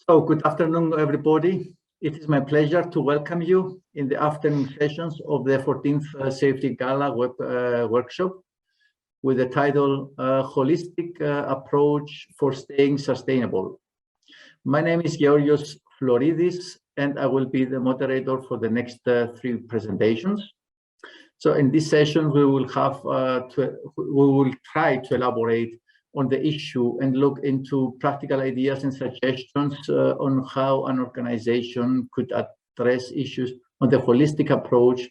So good afternoon, everybody. It is my pleasure to welcome you in the afternoon sessions of the 14th SAFETY GALA web workshop with the title Holistic Approach for Staying Sustainable. My name is Georgios Floridis, and I will be the moderator for the next three presentations. So in this session, we will try to elaborate on the issue and look into practical ideas and suggestions on how an organization could address issues on the holistic approach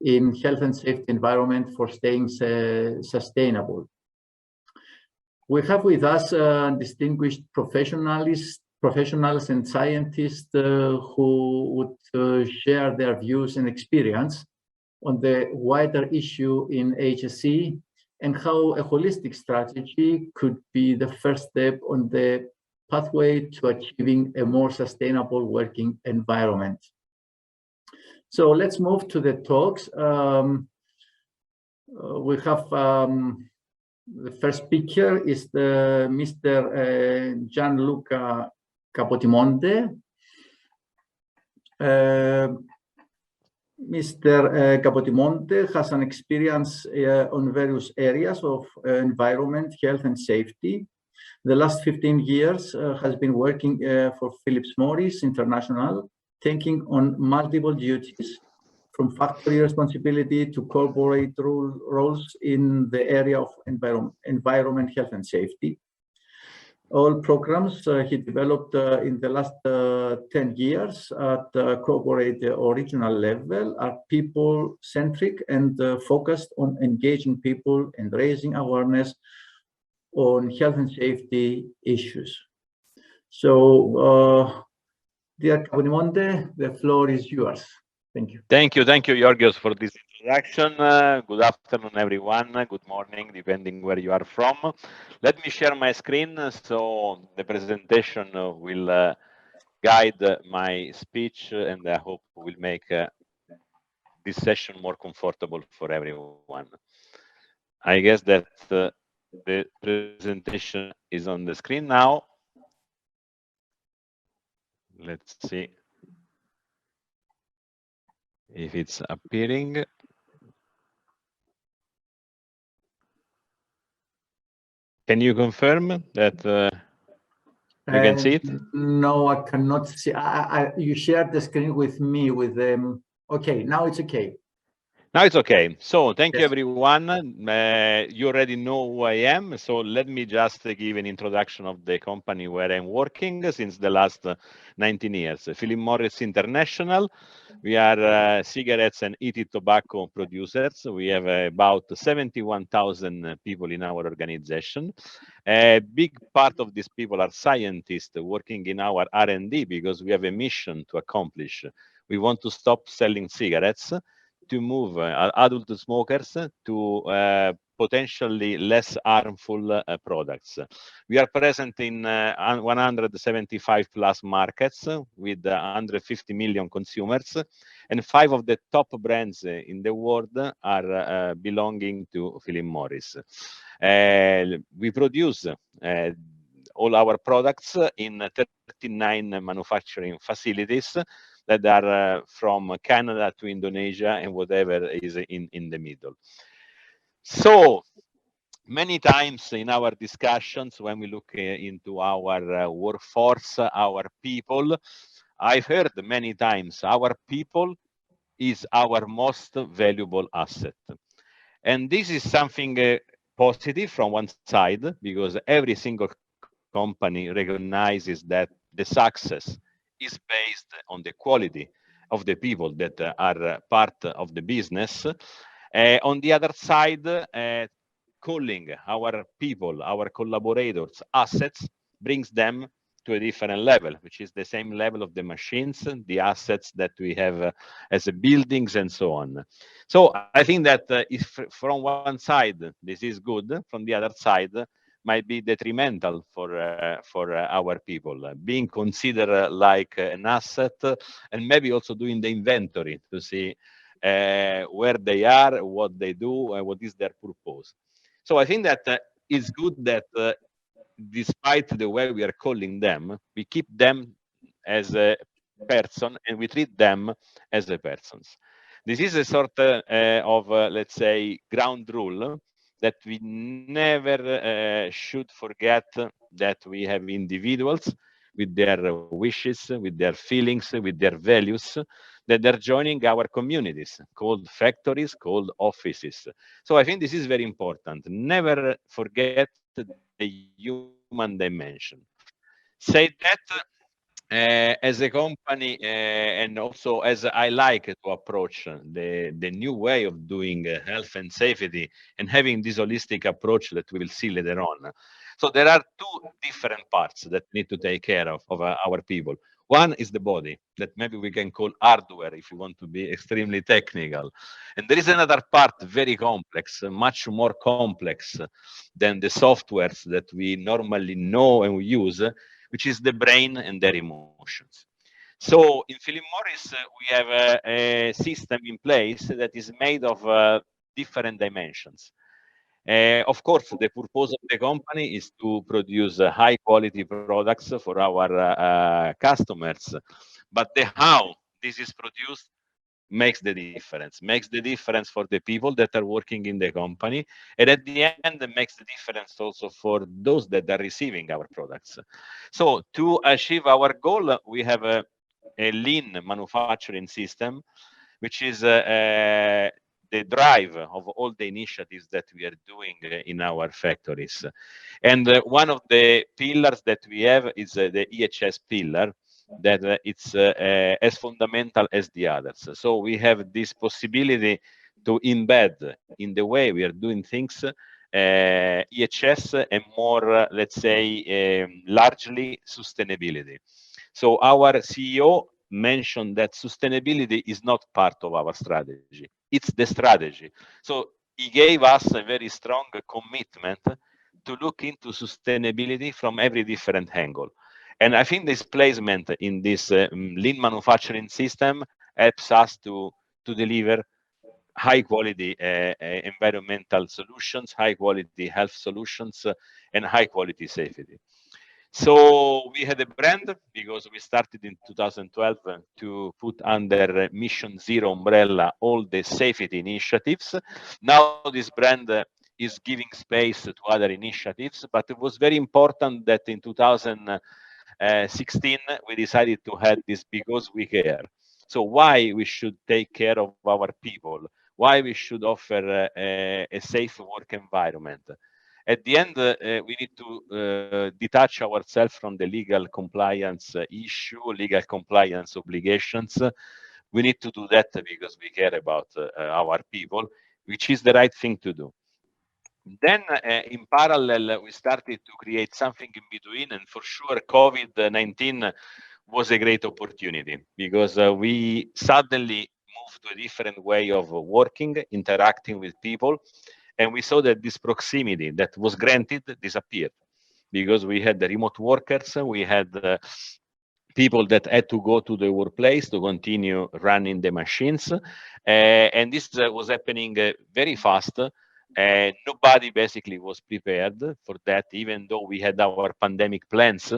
in health and safety environment for staying sustainable. We have with us distinguished professionals and scientists who would share their views and experience on the wider issue in HSE and how a holistic strategy could be the first step on the pathway to achieving a more sustainable working environment. So let's move to the talks. We have the first speaker is Mr. Gianluca Capodimonte. Mr. Capodimonte has an experience on various areas of environment, health and safety. The last 15 years has been working for Philip Morris International, taking on multiple duties from factory responsibility to corporate roles in the area of environment, health and safety. All programs he developed in the last 10 years at corporate or regional level are people-centric and focused on engaging people and raising awareness on health and safety issues. So, dear Capodimonte, the floor is yours. Thank you. Thank you, Georgios, for this introduction. Good afternoon, everyone. Good morning, depending where you are from. Let me share my screen so the presentation will guide my speech, and I hope will make this session more comfortable for everyone. I guess that the presentation is on the screen now. Let's see if it's appearing. Can you confirm that you can see it? No, I cannot see. You shared the screen with me with them. Okay, now it's okay. Now it's okay. So thank you, everyone. You already know who I am. So let me just give an introduction of the company where I'm working since the last 19 years. Philip Morris International. We are cigarettes and heated tobacco producers. We have about 71,000 people in our organization. A big part of these people are scientists working in our R&D because we have a mission to accomplish. We want to stop selling cigarettes, to move adult smokers to potentially less harmful products. We are present in 175 plus markets with 150 million consumers, and 5 of the top brands in the world are belonging to Philip Morris. We produce all our products in 39 manufacturing facilities that are from Canada to Indonesia and whatever is in the middle. So many times in our discussions, when we look into our workforce, our people, I've heard many times our people is our most valuable asset. And this is something positive from one side, because every single company recognizes that the success is based on the quality of the people that are part of the business. On the other side, calling our people, our collaborators, assets, brings them to a different level, which is the same level of the machines, the assets that we have as buildings and so on. So I think that if from one side this is good, from the other side might be detrimental for our people, being considered like an asset, and maybe also doing the inventory to see where they are, what they do, and what is their purpose. So I think that it's good that despite the way we are calling them, we keep them as a person, and we treat them as a persons. This is a sort of, let's say, ground rule that we never should forget that we have individuals with their wishes, with their feelings, with their values, that they're joining our communities, called factories, called offices. So I think this is very important. Never forget the human dimension. Say that as a company, and also as I like to approach the new way of doing health and safety and having this holistic approach that we will see later on. So there are two different parts that need to take care of our people. One is the body, that maybe we can call hardware if you want to be extremely technical. And there is another part, very complex, much more complex than the softwares that we normally know and we use, which is the brain and their emotions. So in Philip Morris, we have a system in place that is made of different dimensions. Of course, the purpose of the company is to produce high quality products for our customers, but the how this is produced makes the difference for the people that are working in the company, and at the end it makes the difference also for those that are receiving our products. So to achieve our goal, we have a lean manufacturing system, which is the drive of all the initiatives that we are doing in our factories. And one of the pillars that we have is the EHS pillar, that it's as fundamental as the others. So we have this possibility to embed in the way we are doing things EHS and more, let's say, largely sustainability. So our CEO mentioned that sustainability is not part of our strategy. It's the strategy. So he gave us a very strong commitment to look into sustainability from every different angle. And I think this placement in this lean manufacturing system helps us to deliver high quality environmental solutions, high quality health solutions, and high quality safety. So we had a brand because we started in 2012 to put under Mission Zero umbrella all the safety initiatives. Now this brand is giving space to other initiatives, but it was very important that in 2016 we decided to have this because we care. So why we should take care of our people? Why we should offer a safe work environment? At the end, we need to detach ourselves from the legal compliance issue, legal compliance obligations. We need to do that because we care about our people, which is the right thing to do. Then, in parallel, we started to create something in between, and for sure, COVID-19 was a great opportunity because we suddenly moved to a different way of working, interacting with people, and we saw that this proximity that was granted disappeared because we had the remote workers, we had people that had to go to the workplace to continue running the machines, and this was happening very fast. Nobody basically was prepared for that, even though we had our pandemic plans.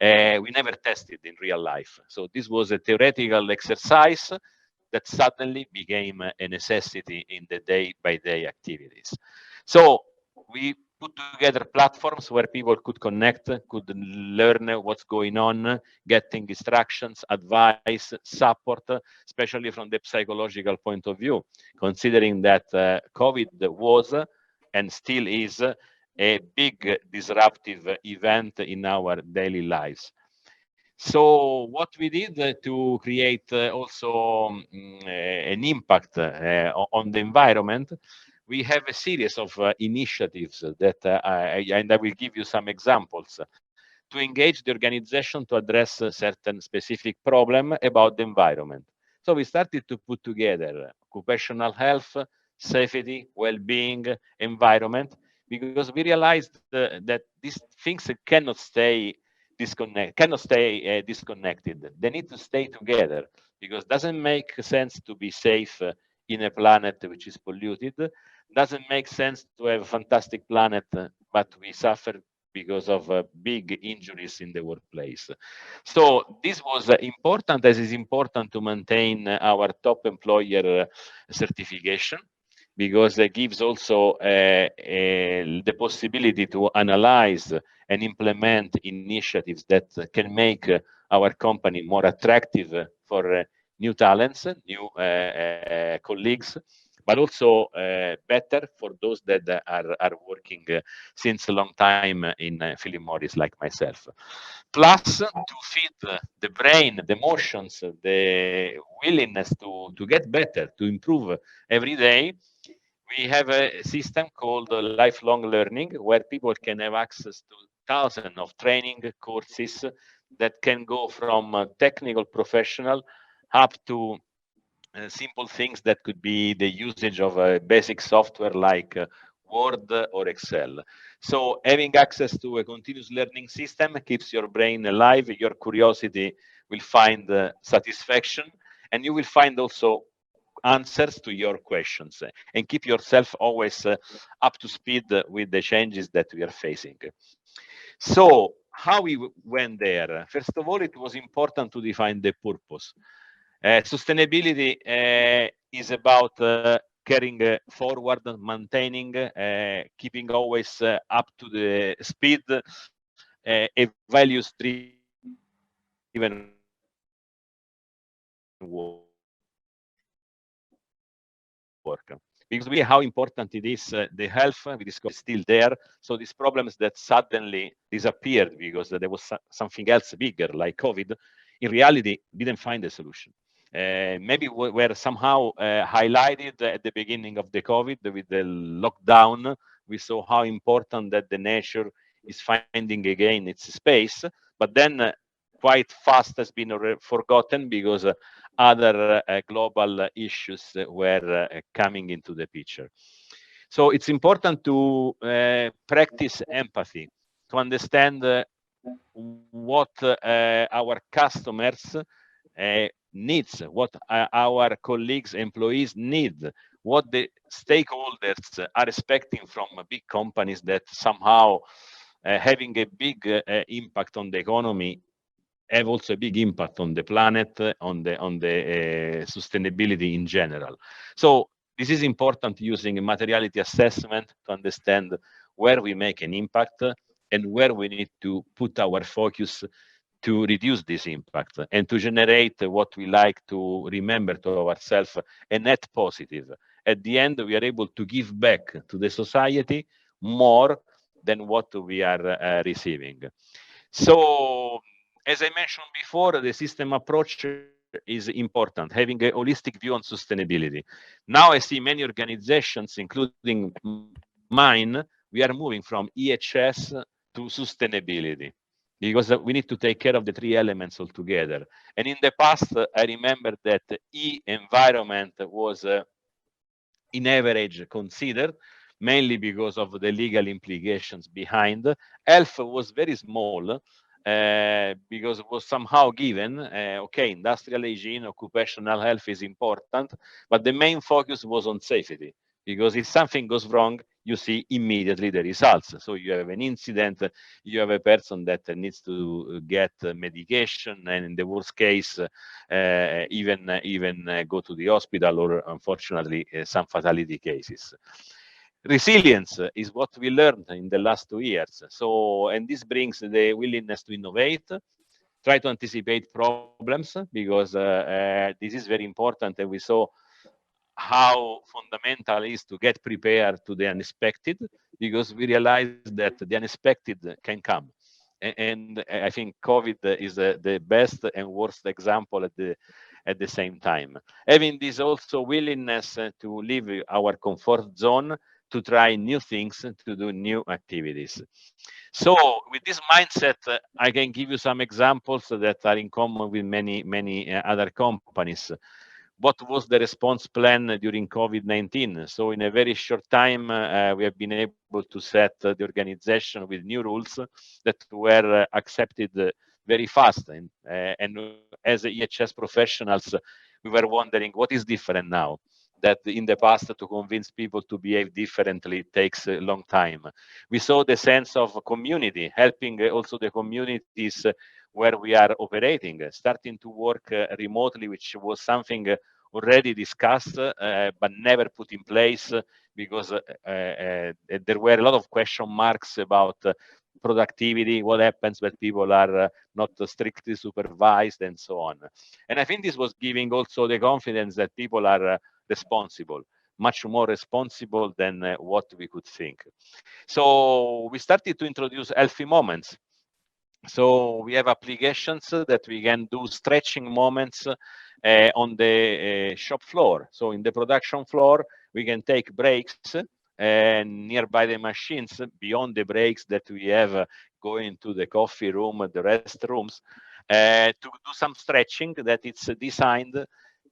We never tested in real life. So this was a theoretical exercise that suddenly became a necessity in the day-by-day activities. So we put together platforms where people could connect, could learn what's going on, getting instructions, advice, support, especially from the psychological point of view, considering that COVID was and still is a big disruptive event in our daily lives. So what we did to create also an impact on the environment, we have a series of initiatives that, and I will give you some examples, to engage the organization to address a certain specific problem about the environment. So we started to put together occupational health, safety, well-being, environment, because we realized that these things cannot stay disconnected. They need to stay together because it doesn't make sense to be safe in a planet which is polluted. Doesn't make sense to have a fantastic planet, but we suffer because of big injuries in the workplace. So this was important, as is important to maintain our top employer certification, because it gives also the possibility to analyze and implement initiatives that can make our company more attractive for new talents, new colleagues, but also better for those that are working since a long time in Philip Morris, like myself. Plus, to feed the brain, the emotions, the willingness to get better, to improve every day, we have a system called lifelong learning, where people can have access to thousands of training courses that can go from technical professional up to simple things that could be the usage of a basic software like Word or Excel. So having access to a continuous learning system keeps your brain alive, your curiosity will find satisfaction, and you will find also answers to your questions, and keep yourself always up to speed with the changes that we are facing. So how we went there? First of all, it was important to define the purpose. Sustainability is about carrying forward, maintaining, keeping always up to the speed, a values-driven work. Because we see how important it is, the health, we discussed, is still there. So these problems that suddenly disappeared because there was something else bigger, like COVID, in reality didn't find a solution. Maybe were somehow highlighted at the beginning of the COVID with the lockdown. We saw how important that the nature is finding again its space, but then quite fast has been forgotten because other global issues were coming into the picture. So it's important to practice empathy, to understand what our customers needs, what our colleagues, employees need, what the stakeholders are expecting from big companies that somehow having a big impact on the economy have also a big impact on the planet, on the sustainability in general. So this is important, using a materiality assessment to understand where we make an impact and where we need to put our focus to reduce this impact, and to generate what we like to remember to ourselves, a net positive. At the end, we are able to give back to the society more than what we are receiving. So, as I mentioned before, the system approach is important, having a holistic view on sustainability. Now I see many organizations, including mine, we are moving from EHS to sustainability, because we need to take care of the three elements altogether. And in the past, I remember that E, environment, was in average considered, mainly because of the legal implications behind. Health was very small, because it was somehow given, okay, industrial hygiene, occupational health is important, but the main focus was on safety, because if something goes wrong, you see immediately the results. So you have an incident, you have a person that needs to get medication, and in the worst case, even go to the hospital, or unfortunately, some fatality cases. Resilience is what we learned in the last 2 years. So, and this brings the willingness to innovate, try to anticipate problems, because this is very important, and we saw how fundamental it is to get prepared to the unexpected, because we realize that the unexpected can come. And I think COVID is the best and worst example at the same time. Having this also willingness to leave our comfort zone, to try new things, to do new activities. So with this mindset, I can give you some examples that are in common with many other companies. What was the response plan during COVID-19? So in a very short time, we have been able to set the organization with new rules that were accepted very fast. And as EHS professionals, we were wondering what is different now. that in the past to convince people to behave differently takes a long time. We saw the sense of community, helping also the communities where we are operating, starting to work remotely, which was something already discussed but never put in place because there were a lot of question marks about productivity, what happens when people are not strictly supervised, and so on. And I think this was giving also the confidence that people are responsible, much more responsible than what we could think. So we started to introduce healthy moments. So we have applications that we can do stretching moments on the shop floor. So in the production floor, we can take breaks nearby the machines, beyond the breaks that we have going to the coffee room, the restrooms, to do some stretching that it's designed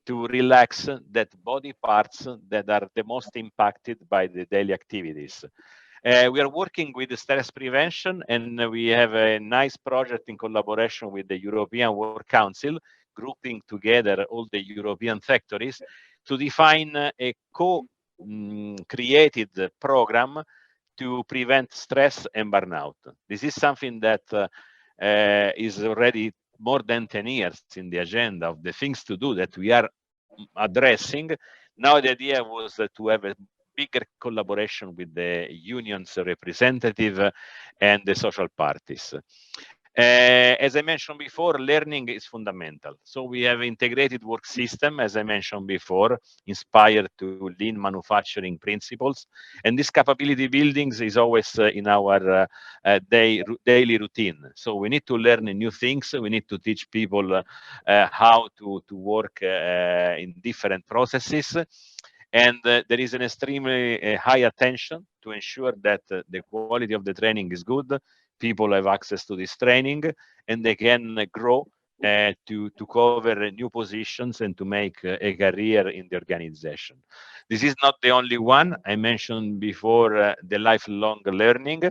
to relax that body parts that are the most impacted by the daily activities. We are working with stress prevention, and we have a nice project in collaboration with the European Work Council, grouping together all the European factories to define a co-created program to prevent stress and burnout. This is something that is already more than 10 years in the agenda of the things to do that we are addressing. Now the idea was to have a bigger collaboration with the union's representative and the social parties. As I mentioned before, learning is fundamental. So we have integrated work system, as I mentioned before, inspired to lean manufacturing principles. And this capability buildings is always in our daily routine. So we need to learn new things. We need to teach people how to work in different processes. And there is an extremely high attention to ensure that the quality of the training is good. People have access to this training, and they can grow to cover new positions and to make a career in the organization. This is not the only one. I mentioned before the lifelong learning.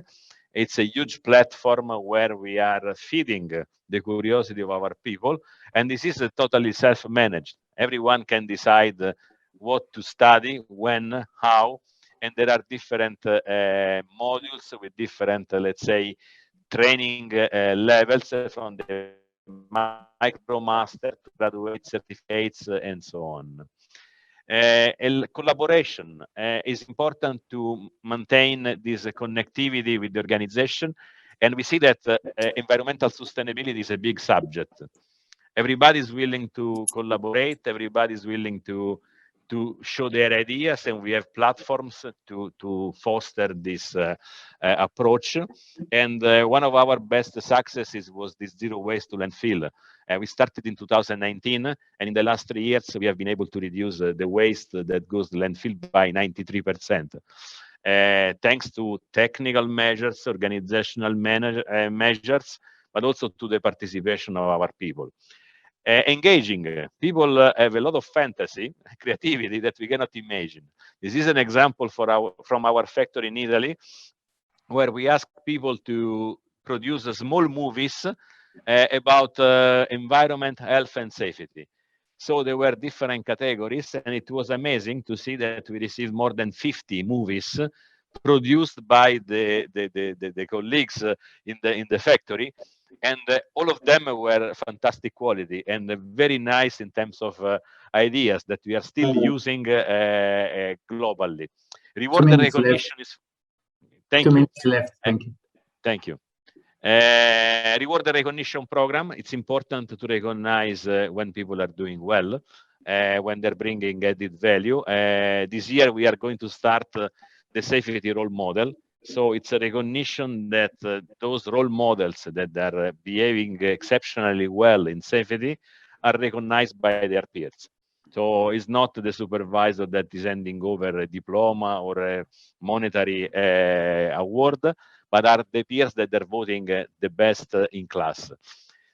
It's a huge platform where we are feeding the curiosity of our people, and this is totally self-managed. Everyone can decide what to study, when, how, and there are different modules with different, let's say, training levels from the MicroMaster to graduate certificates and so on. Collaboration is important to maintain this connectivity with the organization, and we see that environmental sustainability is a big subject. Everybody is willing to collaborate, everybody is willing to show their ideas, and we have platforms to foster this approach. And one of our best successes was this zero waste to landfill. We started in 2019, and in the last 3 years, we have been able to reduce the waste that goes to landfill by 93%. Thanks to technical measures, organizational measures, but also to the participation of our people. Engaging. People have a lot of fantasy, creativity that we cannot imagine. This is an example from our factory in Italy, where we ask people to produce small movies about environment, health, and safety. So there were different categories, and it was amazing to see that we received more than 50 movies produced by the colleagues in the factory, and all of them were fantastic quality and very nice in terms of ideas that we are still using globally. Reward and recognition is. Thank you. 2 minutes left. Thank you. Thank you. Reward and recognition program. It's important to recognize when people are doing well, when they're bringing added value. This year we are going to start the safety role model. So it's a recognition that those role models that are behaving exceptionally well in safety are recognized by their peers. So it's not the supervisor that is handing over a diploma or a monetary award, but are the peers that are voting the best in class.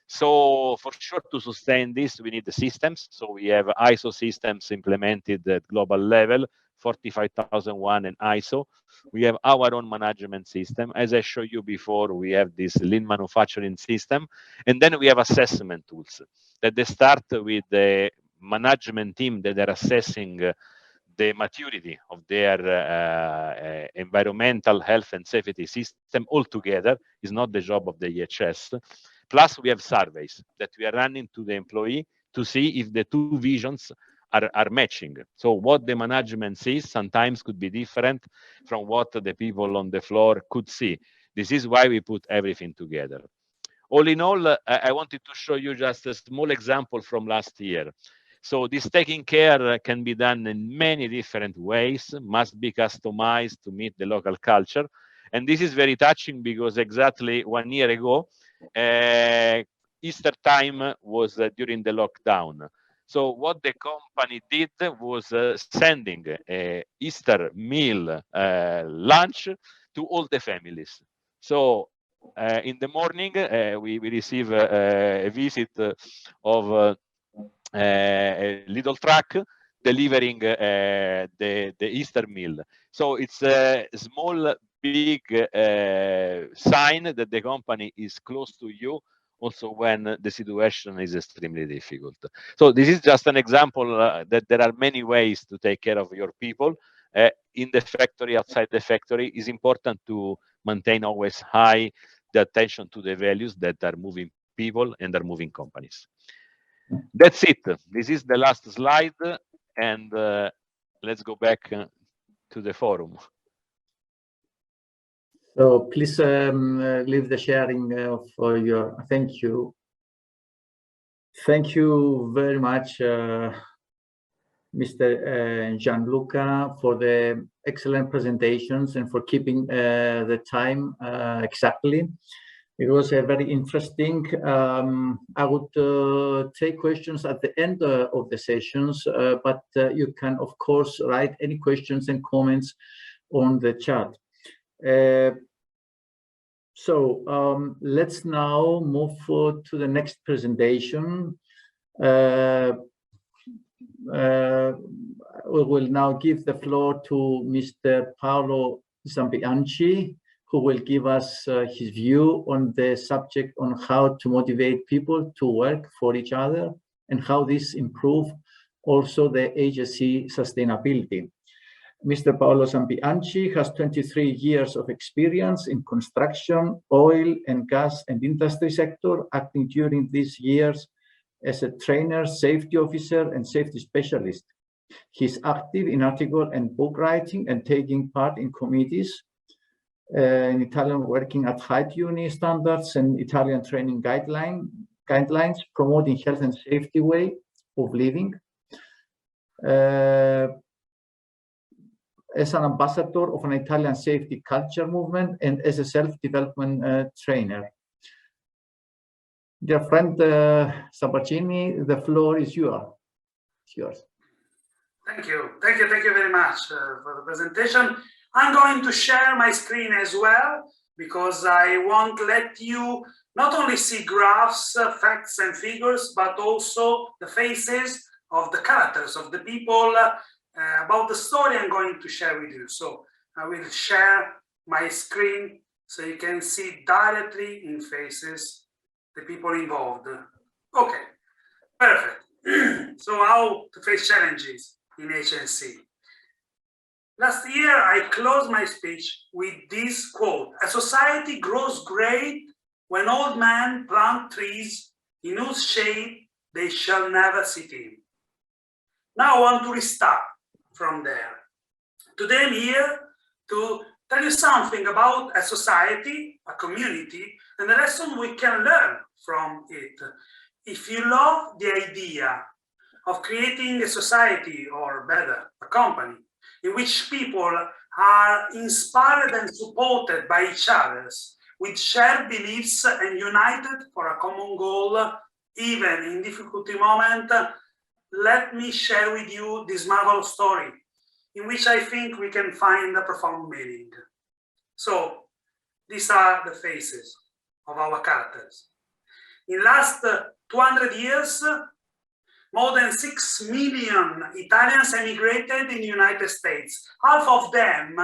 So for sure, to sustain this, we need the systems. So we have ISO systems implemented at global level, 45001 and ISO. We have our own management system. As I showed you before, we have this lean manufacturing system. And then we have assessment tools that they start with the management team that are assessing the maturity of their environmental health and safety system altogether is not the job of the EHS. Plus, we have surveys that we are running to the employee to see if the two visions are matching. So what the management sees sometimes could be different from what the people on the floor could see. This is why we put everything together. All in all, I wanted to show you just a small example from last year. So this taking care can be done in many different ways, must be customized to meet the local culture. And this is very touching because exactly 1 year ago, Easter time was during the lockdown. So what the company did was sending a Easter meal lunch to all the families. So in the morning, we receive a visit of a little truck delivering the Easter meal. So it's a small, big sign that the company is close to you, also when the situation is extremely difficult. So this is just an example that there are many ways to take care of your people. In the factory, outside the factory, is important to maintain always high the attention to the values that are moving people and are moving companies. That's it. This is the last slide, and let's go back to the forum. So please leave the sharing for your. Thank you. Thank you very much, Mr. Gianluca, for the excellent presentations and for keeping the time exactly. It was very interesting. I would take questions at the end of the sessions, but you can, of course, write any questions and comments on the chat. So let's now move forward to the next presentation. We will now give the floor to Mr. Paolo Zambianchi, who will give us his view on the subject on how to motivate people to work for each other and how this improve also the agency sustainability. Mr. Paolo Zambianchi has 23 years of experience in construction, oil and gas and industry sector, acting during these years as a trainer, safety officer and safety specialist. He's active in article and book writing and taking part in committees in Italian working at height uni standards and Italian training guidelines, promoting health and safety way of living. As an ambassador of an Italian safety culture movement and as a self-development trainer. Dear friend Sabatini, the floor is yours. Thank you very much for the presentation. I'm going to share my screen as well, because I want to let you not only see graphs, facts and figures, but also the faces of the characters, of the people, about the story I'm going to share with you. So I will share my screen so you can see directly in faces the people involved. Okay, perfect. So how to face challenges in HNC. Last year, I closed my speech with this quote: "A society grows great when old men plant trees in whose shade they shall never sit in." Now I want to restart from there. Today I'm here to tell you something about a society, a community, and the lesson we can learn from it. If you love the idea of creating a society, or better, a company, in which people are inspired and supported by each other, with shared beliefs and united for a common goal, even in difficulty moments, let me share with you this marvelous story, in which I think we can find a profound meaning. So, these are the faces of our characters. In the last 200 years, more than 6 million Italians emigrated in the United States, half of them,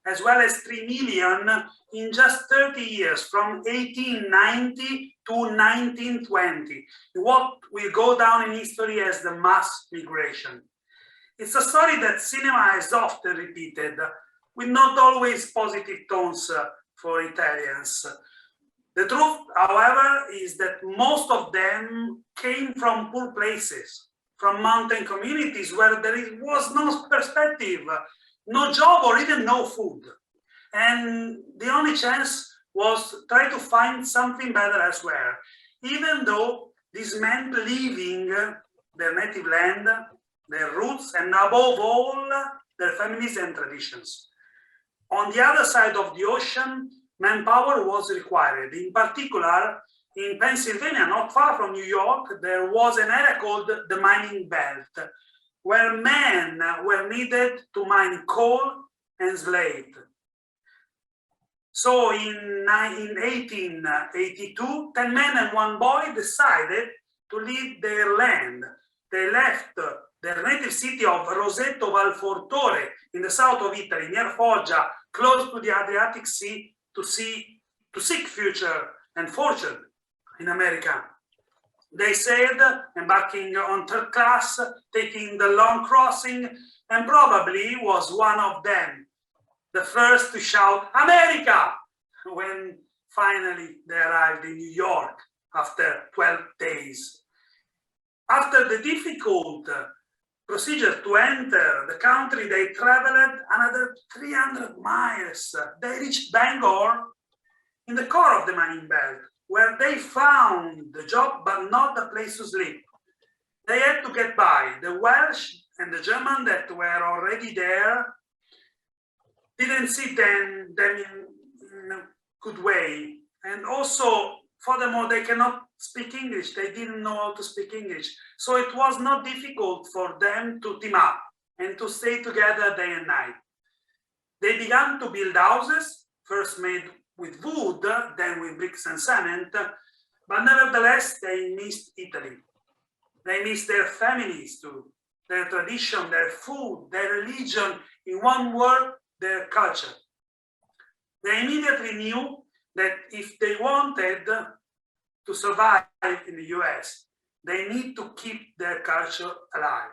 as well as 3 million in just 30 years, from 1890 to 1920, what will go down in history as the mass migration. It's a story that cinema has often repeated, with not always positive tones for Italians. The truth, however, is that most of them came from poor places, from mountain communities where there was no perspective, no job, or even no food. And the only chance was try to find something better elsewhere, even though this meant leaving their native land, their roots, and above all, their families and traditions. On the other side of the ocean, manpower was required. In particular, in Pennsylvania, not far from New York, there was an area called the mining belt, where men were needed to mine coal and slate. So in 1882, 10 men and 1 boy decided to leave their land. They left their native city of Roseto Val Fortore in the south of Italy, near Foggia, close to the Adriatic Sea, to seek future and fortune in America. They sailed, embarking on third class, taking the long crossing, and probably was one of them, the first to shout "America" when finally they arrived in New York after 12 days. After the difficult procedure to enter the country, they traveled another 300 miles. They reached Bangor in the core of the mining belt, where they found the job but not the place to sleep. They had to get by. The Welsh and the German that were already there didn't see them in a good way. And also, furthermore, they cannot speak English. They didn't know how to speak English. So it was not difficult for them to team up and to stay together day and night. They began to build houses, first made with wood, then with bricks and cement, but nevertheless, they missed Italy. They missed their families too, their tradition, their food, their religion, in one word, their culture. They immediately knew that if they wanted to survive in the US, they need to keep their culture alive.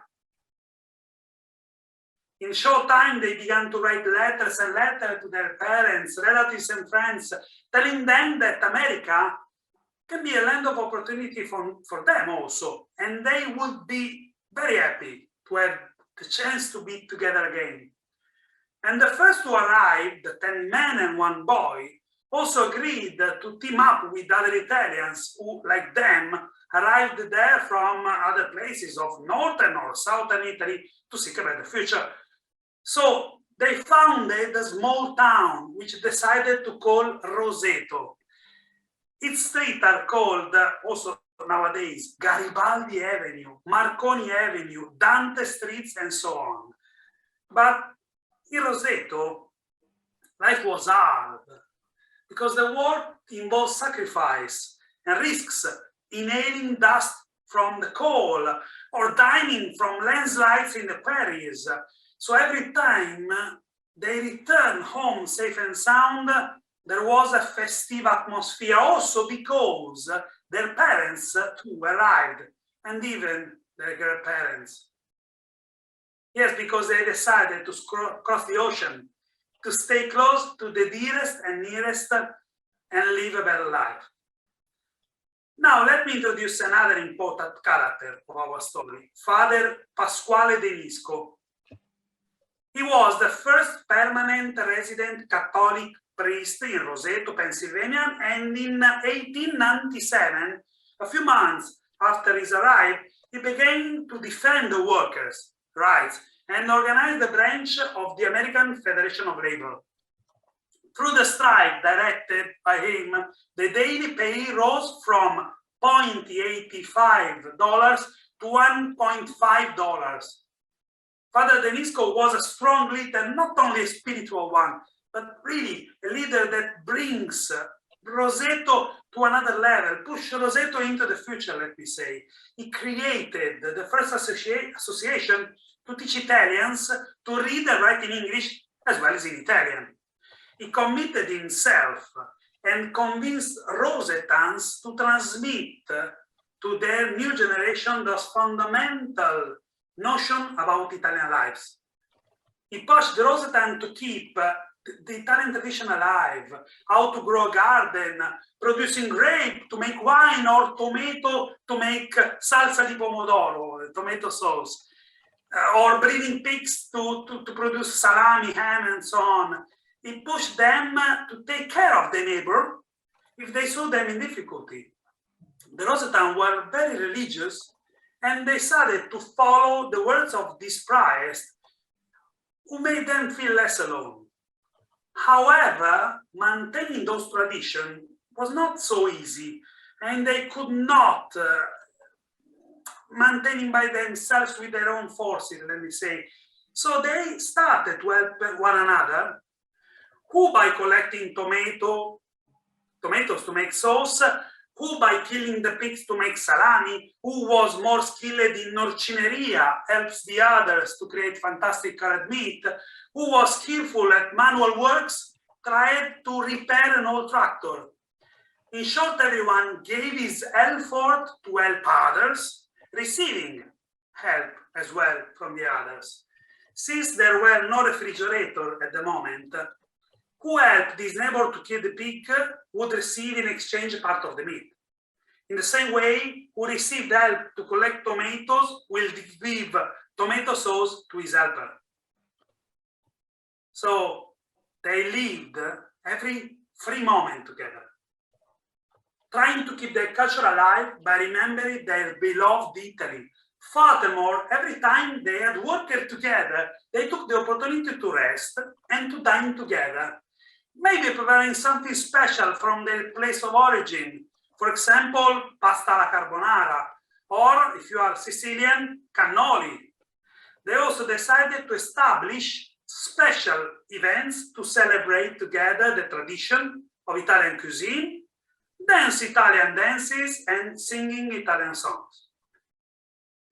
In a short time, they began to write letters and letters to their parents, relatives, and friends, telling them that America can be a land of opportunity for them also, and they would be very happy to have the chance to be together again. And the first to arrive, the 10 men and 1 boy, also agreed to team up with other Italians who, like them, arrived there from other places of northern or southern Italy to seek a better future. So they founded a small town which decided to call Roseto. Its streets are called also nowadays Garibaldi Avenue, Marconi Avenue, Dante Streets, and so on. But in Roseto, life was hard because the work involves sacrifice and risks, inhaling dust from the coal or dying from landslides in the prairies. So every time they returned home safe and sound, there was a festive atmosphere, also because their parents too arrived, and even their grandparents. Yes, because they decided to cross the ocean, to stay close to the dearest and nearest, and live a better life. Now, let me introduce another important character of our story, Father Pasquale Denisco. He was the first permanent resident Catholic priest in Roseto, Pennsylvania, and in 1897, a few months after his arrival, he began to defend the workers' rights and organized a branch of the American Federation of Labor. Through the strike directed by him, the daily pay rose from $0.85 to $1.5. Father Denisco was a strong leader, not only a spiritual one, but really a leader that brings Roseto to another level, push Roseto into the future, let me say. He created the first association to teach Italians to read and write in English as well as in Italian. He committed himself and convinced Rosetans to transmit to their new generation those fundamental notion about Italian lives. He pushed the Rosetan to keep the Italian tradition alive, how to grow a garden, producing grape to make wine, or tomato to make salsa di pomodoro, tomato sauce, or breeding pigs to produce salami, ham, and so on. He pushed them to take care of the neighbor if they saw them in difficulty. The Rosetan were very religious, and they started to follow the words of this priest, who made them feel less alone. However, maintaining those traditions was not so easy, and they could not maintain by themselves with their own forces, let me say. So they started to help one another, who by collecting tomatoes to make sauce, who by killing the pigs to make salami, who was more skilled in norcineria, helps the others to create fantastic colored meat, who was skillful at manual works, tried to repair an old tractor. In short, everyone gave his effort to help others, receiving help as well from the others. Since there were no refrigerator at the moment, who helped this neighbor to kill the pig would receive in exchange part of the meat. In the same way, who received help to collect tomatoes will give tomato sauce to his helper. So they lived every free moment together, trying to keep their culture alive by remembering their beloved Italy. Furthermore, every time they had worked together, they took the opportunity to rest and to dine together, maybe preparing something special from their place of origin. For example, pasta alla carbonara, or if you are Sicilian, cannoli. They also decided to establish special events to celebrate together the tradition of Italian cuisine, dance Italian dances, and singing Italian songs.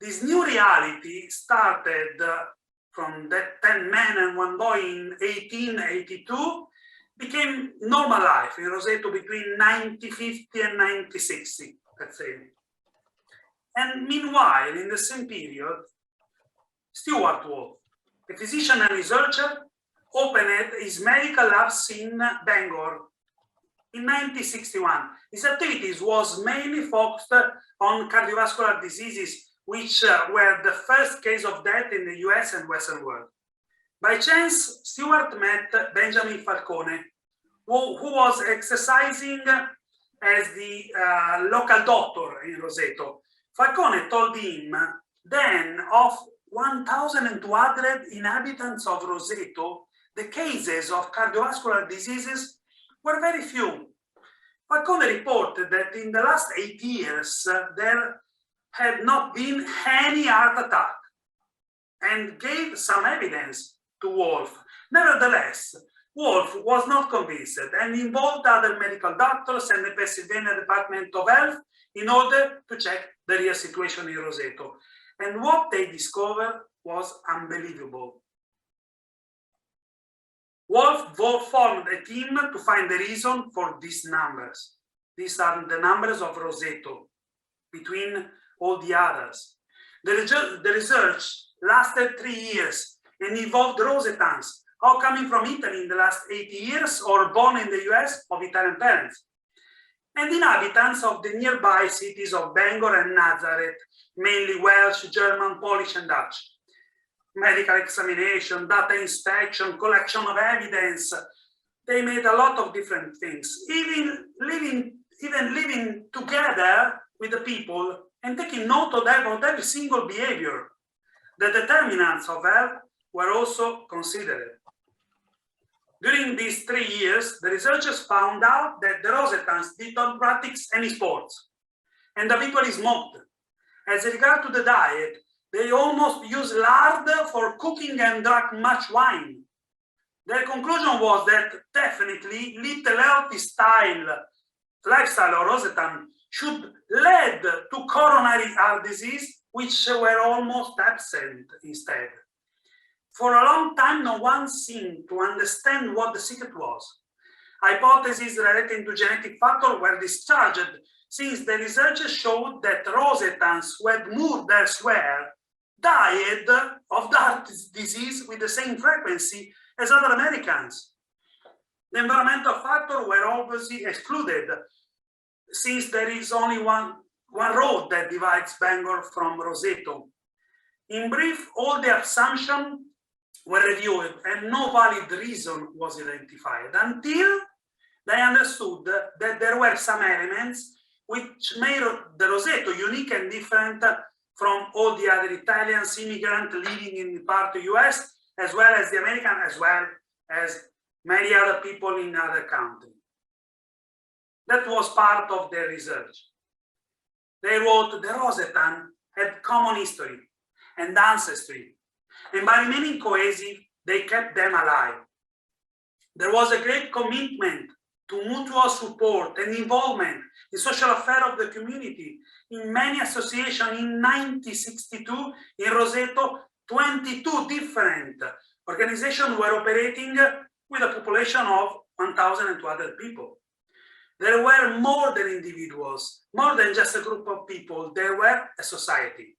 This new reality started from that 10 men and 1 boy in 1882, became normal life in Roseto between 1950 and 1960, let's say. And meanwhile, in the same period, Stuart Wolf, a physician and researcher, opened his medical labs in Bangor in 1961. His activities was mainly focused on cardiovascular diseases, which were the first case of death in the US and Western world. By chance, Stuart met Benjamin Falcone, who was exercising as the local doctor in Roseto. Falcone told him then of 1,200 inhabitants of Roseto, the cases of cardiovascular diseases were very few. Falcone reported that in the last 8 years, there had not been any heart attack, and gave some evidence to Wolf. Nevertheless, Wolf was not convinced and involved other medical doctors and the Pennsylvania Department of Health in order to check the real situation in Roseto. And what they discovered was unbelievable. Wolf formed a team to find the reason for these numbers. These are the numbers of Roseto between all the others. The research lasted 3 years and involved Rosetans, all coming from Italy in the last 80 years or born in the US of Italian parents, and inhabitants of the nearby cities of Bangor and Nazareth, mainly Welsh, German, Polish, and Dutch. Medical examination, data inspection, collection of evidence. They made a lot of different things, even living together with the people and taking note of every single behavior. The determinants of health were also considered. During these 3 years, the researchers found out that the Rosetans did not practice any sports and habitually smoked. As regard to the diet, they almost used lard for cooking and drank much wine. Their conclusion was that definitely little healthy lifestyle of Rosetan should lead to coronary heart disease, which were almost absent instead. For a long time, no one seemed to understand what the secret was. Hypotheses relating to genetic factors were discharged, since the researchers showed that Rosetans who had moved elsewhere died of that disease with the same frequency as other Americans. The environmental factors were obviously excluded, since there is only one road that divides Bangor from Roseto. In brief, all the assumptions were reviewed and no valid reason was identified until they understood that there were some elements which made the Roseto unique and different from all the other Italians immigrants living in the part of the US, as well as the American, as well as many other people in other countries. That was part of their research. They wrote the Rosetan had common history and ancestry, and by remaining cohesive, they kept them alive. There was a great commitment to mutual support and involvement in social affairs of the community. In many associations in 1962, in Roseto, 22 different organizations were operating with a population of 1,200 people. There were more than individuals, more than just a group of people. There were a society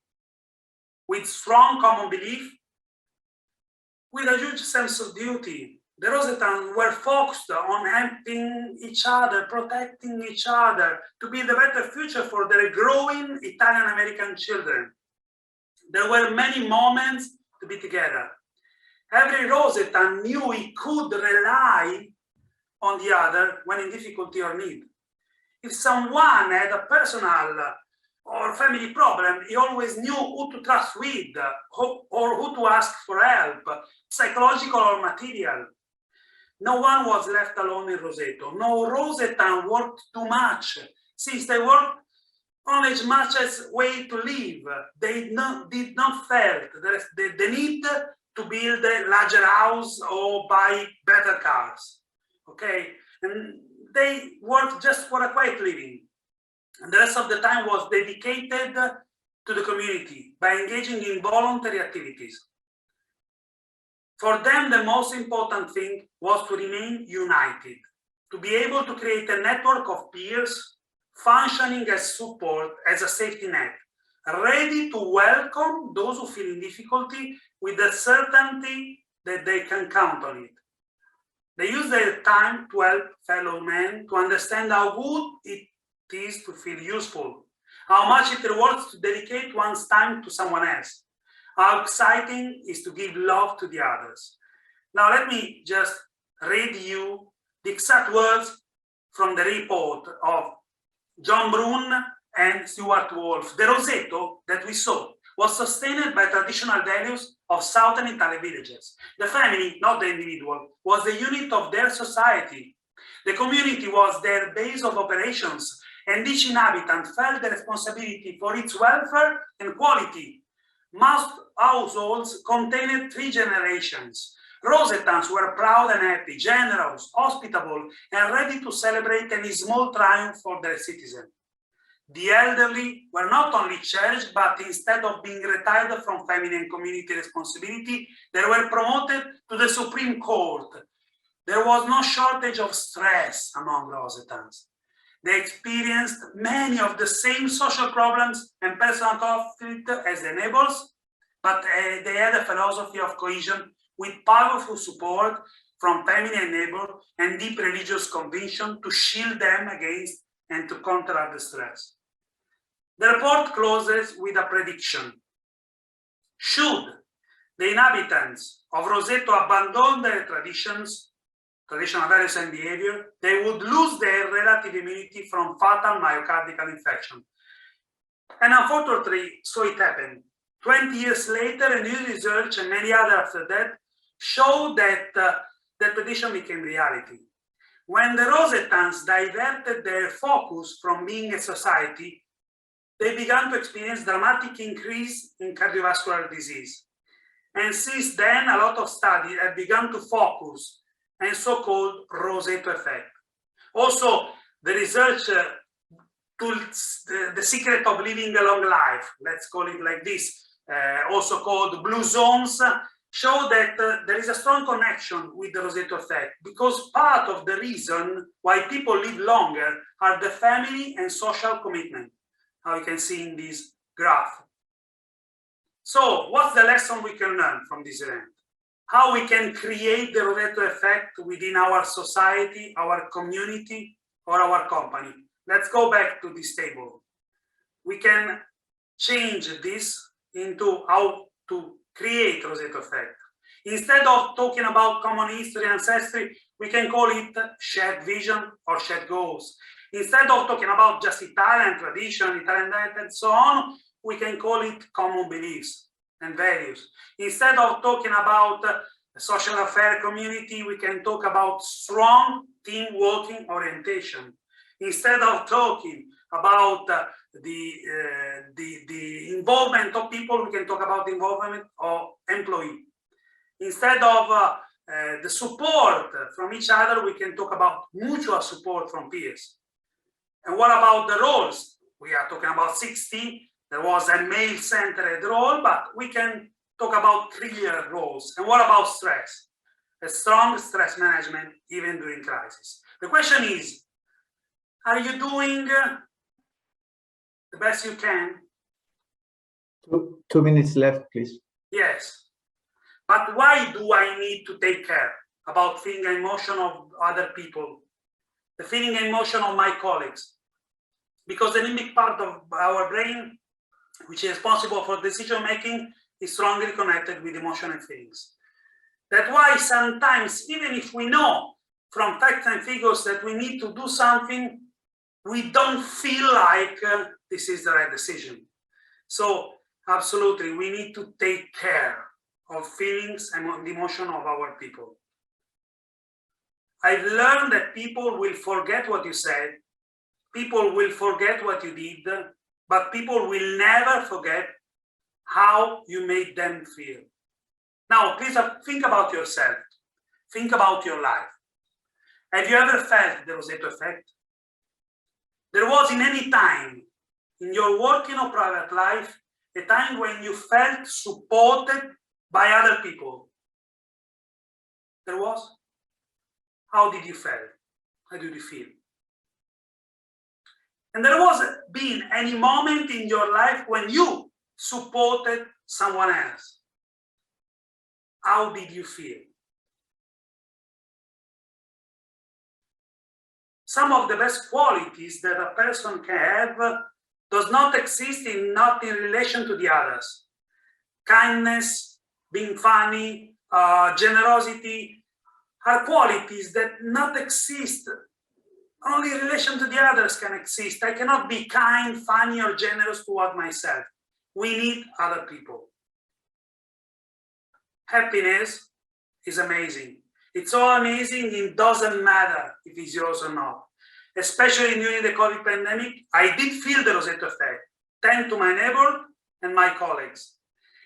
with strong common belief, with a huge sense of duty. The Rosetans were focused on helping each other, protecting each other, to build a better future for their growing Italian-American children. There were many moments to be together. Every Rosetan knew he could rely on the other when in difficulty or need. If someone had a personal or family problem, he always knew who to trust with or who to ask for help, psychological or material. No one was left alone in Roseto. No Rosetan worked too much, since they worked only as much as way to live. They did not felt the need to build a larger house or buy better cars. Okay, and they worked just for a quiet living. And the rest of the time was dedicated to the community by engaging in voluntary activities. For them, the most important thing was to remain united, to be able to create a network of peers functioning as support, as a safety net, ready to welcome those who feel in difficulty with the certainty that they can count on it. They use their time to help fellow men to understand how good it is to feel useful, how much it rewards to dedicate one's time to someone else, how exciting is to give love to the others. Now let me just read you the exact words from the report of John Brun and Stuart Wolf. The Roseto that we saw was sustained by traditional values of Southern Italian villages. The family, not the individual, was the unit of their society. The community was their base of operations, and each inhabitant felt the responsibility for its welfare and quality. Most households contained 3 generations. Rosetans were proud and happy, generous, hospitable, and ready to celebrate any small triumph for their citizens. The elderly were not only cherished, but instead of being retired from family and community responsibility, they were promoted to the Supreme Court. There was no shortage of stress among Rosetans. They experienced many of the same social problems and personal conflict as their neighbors, but they had a philosophy of cohesion with powerful support from family and neighbor and deep religious conviction to shield them against and to counteract the stress. The report closes with a prediction. Should the inhabitants of Roseto abandon their traditional values and behavior, they would lose their relative immunity from fatal myocardial infection. And unfortunately, so it happened. 20 years later, a new research and many others after that showed that that prediction became reality. When the Rosetans diverted their focus from being a society, they began to experience dramatic increase in cardiovascular disease. And since then, a lot of studies have begun to focus on so-called Roseto effect. Also, the research tools, the secret of living a long life, let's call it like this, also called blue zones, show that there is a strong connection with the Roseto effect, because part of the reason why people live longer are the family and social commitment, how you can see in this graph. So what's the lesson we can learn from this event? How we can create the Roseto effect within our society, our community, or our company. Let's go back to this table. We can change this into how to create Roseto effect. Instead of talking about common history and ancestry, we can call it shared vision or shared goals. Instead of talking about just Italian tradition, Italian diet, and so on, we can call it common beliefs and values. Instead of talking about social affair community, we can talk about strong team working orientation. Instead of talking about the involvement of people, we can talk about the involvement of employee. Instead of the support from each other, we can talk about mutual support from peers. And what about the roles? We are talking about 60. There was a male-centered role, but we can talk about clear roles. And what about stress? A strong stress management even during crisis. The question is, are you doing the best you can? 2 minutes left, please. Yes. But why do I need to take care about feeling and emotion of other people, the feeling and emotion of my colleagues? Because the limbic part of our brain, which is responsible for decision making, is strongly connected with emotion and feelings. That's why sometimes, even if we know from facts and figures that we need to do something, we don't feel like this is the right decision. So absolutely, we need to take care of feelings and the emotion of our people. I've learned that people will forget what you said, people will forget what you did, but people will never forget how you made them feel. Now, please think about yourself. Think about your life. Have you ever felt the Roseto effect? There was in any time in your working or private life a time when you felt supported by other people? There was? How did you feel? How did you feel? And there was been any moment in your life when you supported someone else? How did you feel? Some of the best qualities that a person can have does not exist not in relation to the others. Kindness, being funny, generosity are qualities that not exist. Only in relation to the others can exist. I cannot be kind, funny, or generous toward myself. We need other people. Happiness is amazing. It's so amazing, it doesn't matter if it's yours or not. Especially during the COVID pandemic, I did feel the Roseto effect, thanks to my neighbor and my colleagues.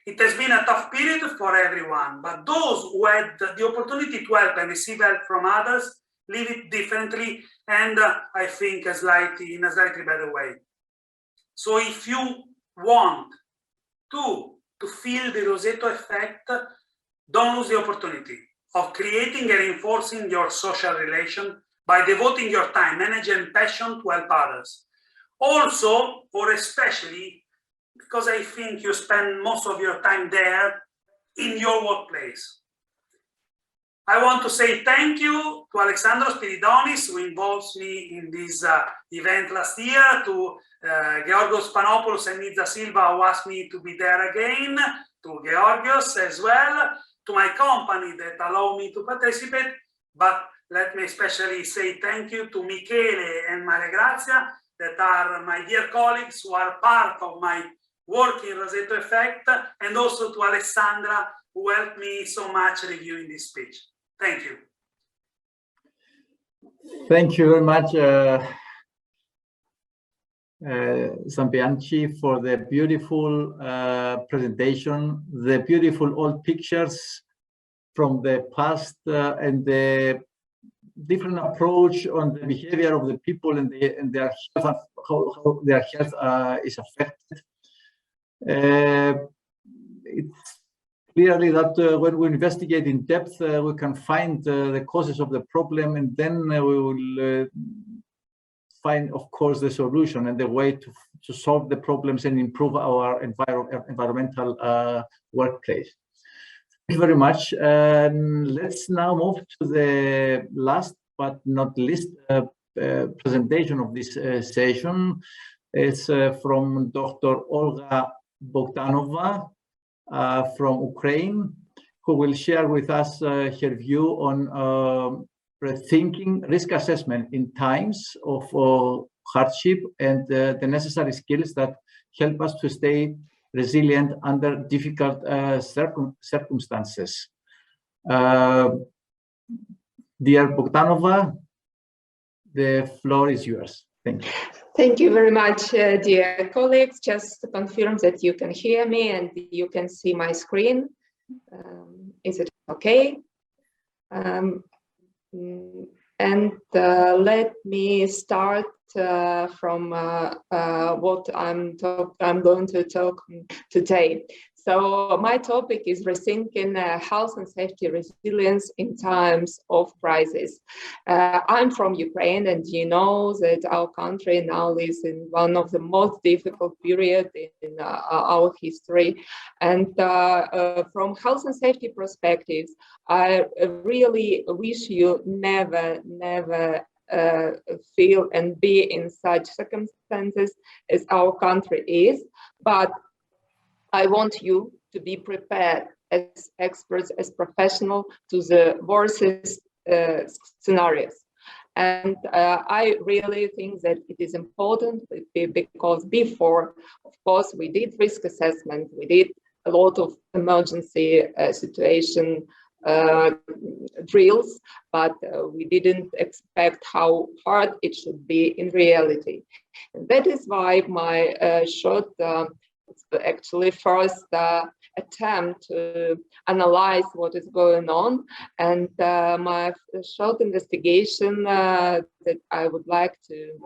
It has been a tough period for everyone, but those who had the opportunity to help and receive help from others live it differently, and I think in a slightly better way. So if you want to feel the Roseto effect, don't lose the opportunity of creating and reinforcing your social relation by devoting your time, energy, and passion to help others. Also, or especially, because I think you spend most of your time there in your workplace. I want to say thank you to Alessandro Spiridonis, who involved me in this event last year, to Georgios Panopoulos and Nizza Silva, who asked me to be there again, to Georgios as well, to my company that allowed me to participate, but let me especially say thank you to Michele and Maria Grazia, that are my dear colleagues who are part of my work in Roseto Effect, and also to Alessandra, who helped me so much reviewing this speech. Thank you. Thank you very much, Zampianchi, for the beautiful presentation, the beautiful old pictures from the past, and the different approach on the behavior of the people and their health, how their health is affected. It's clearly that when we investigate in depth, we can find the causes of the problem, and then we will find, of course, the solution and the way to solve the problems and improve our environmental workplace. Thank you very much. Let's now move to the last but not least presentation of this session. It's from Dr. Olga Bogdanova from Ukraine, who will share with us her view on rethinking risk assessment in times of hardship and the necessary skills that help us to stay resilient under difficult circumstances. Dear Bogdanova, the floor is yours. Thank you. Thank you very much, dear colleagues. Just to confirm that you can hear me and you can see my screen. Is it okay? And let me start from what I'm going to talk today. So my topic is rethinking health and safety resilience in times of crisis. I'm from Ukraine, and you know that our country now lives in one of the most difficult periods in our history. And from health and safety perspectives, I really wish you never feel and be in such circumstances as our country is. But I want you to be prepared as experts, as professionals, to the worst scenarios. And I really think that it is important because before, of course, we did risk assessment, we did a lot of emergency situation drills, but we didn't expect how hard it should be in reality. And that is why my short actually first attempt to analyze what is going on, and my short investigation that I would like to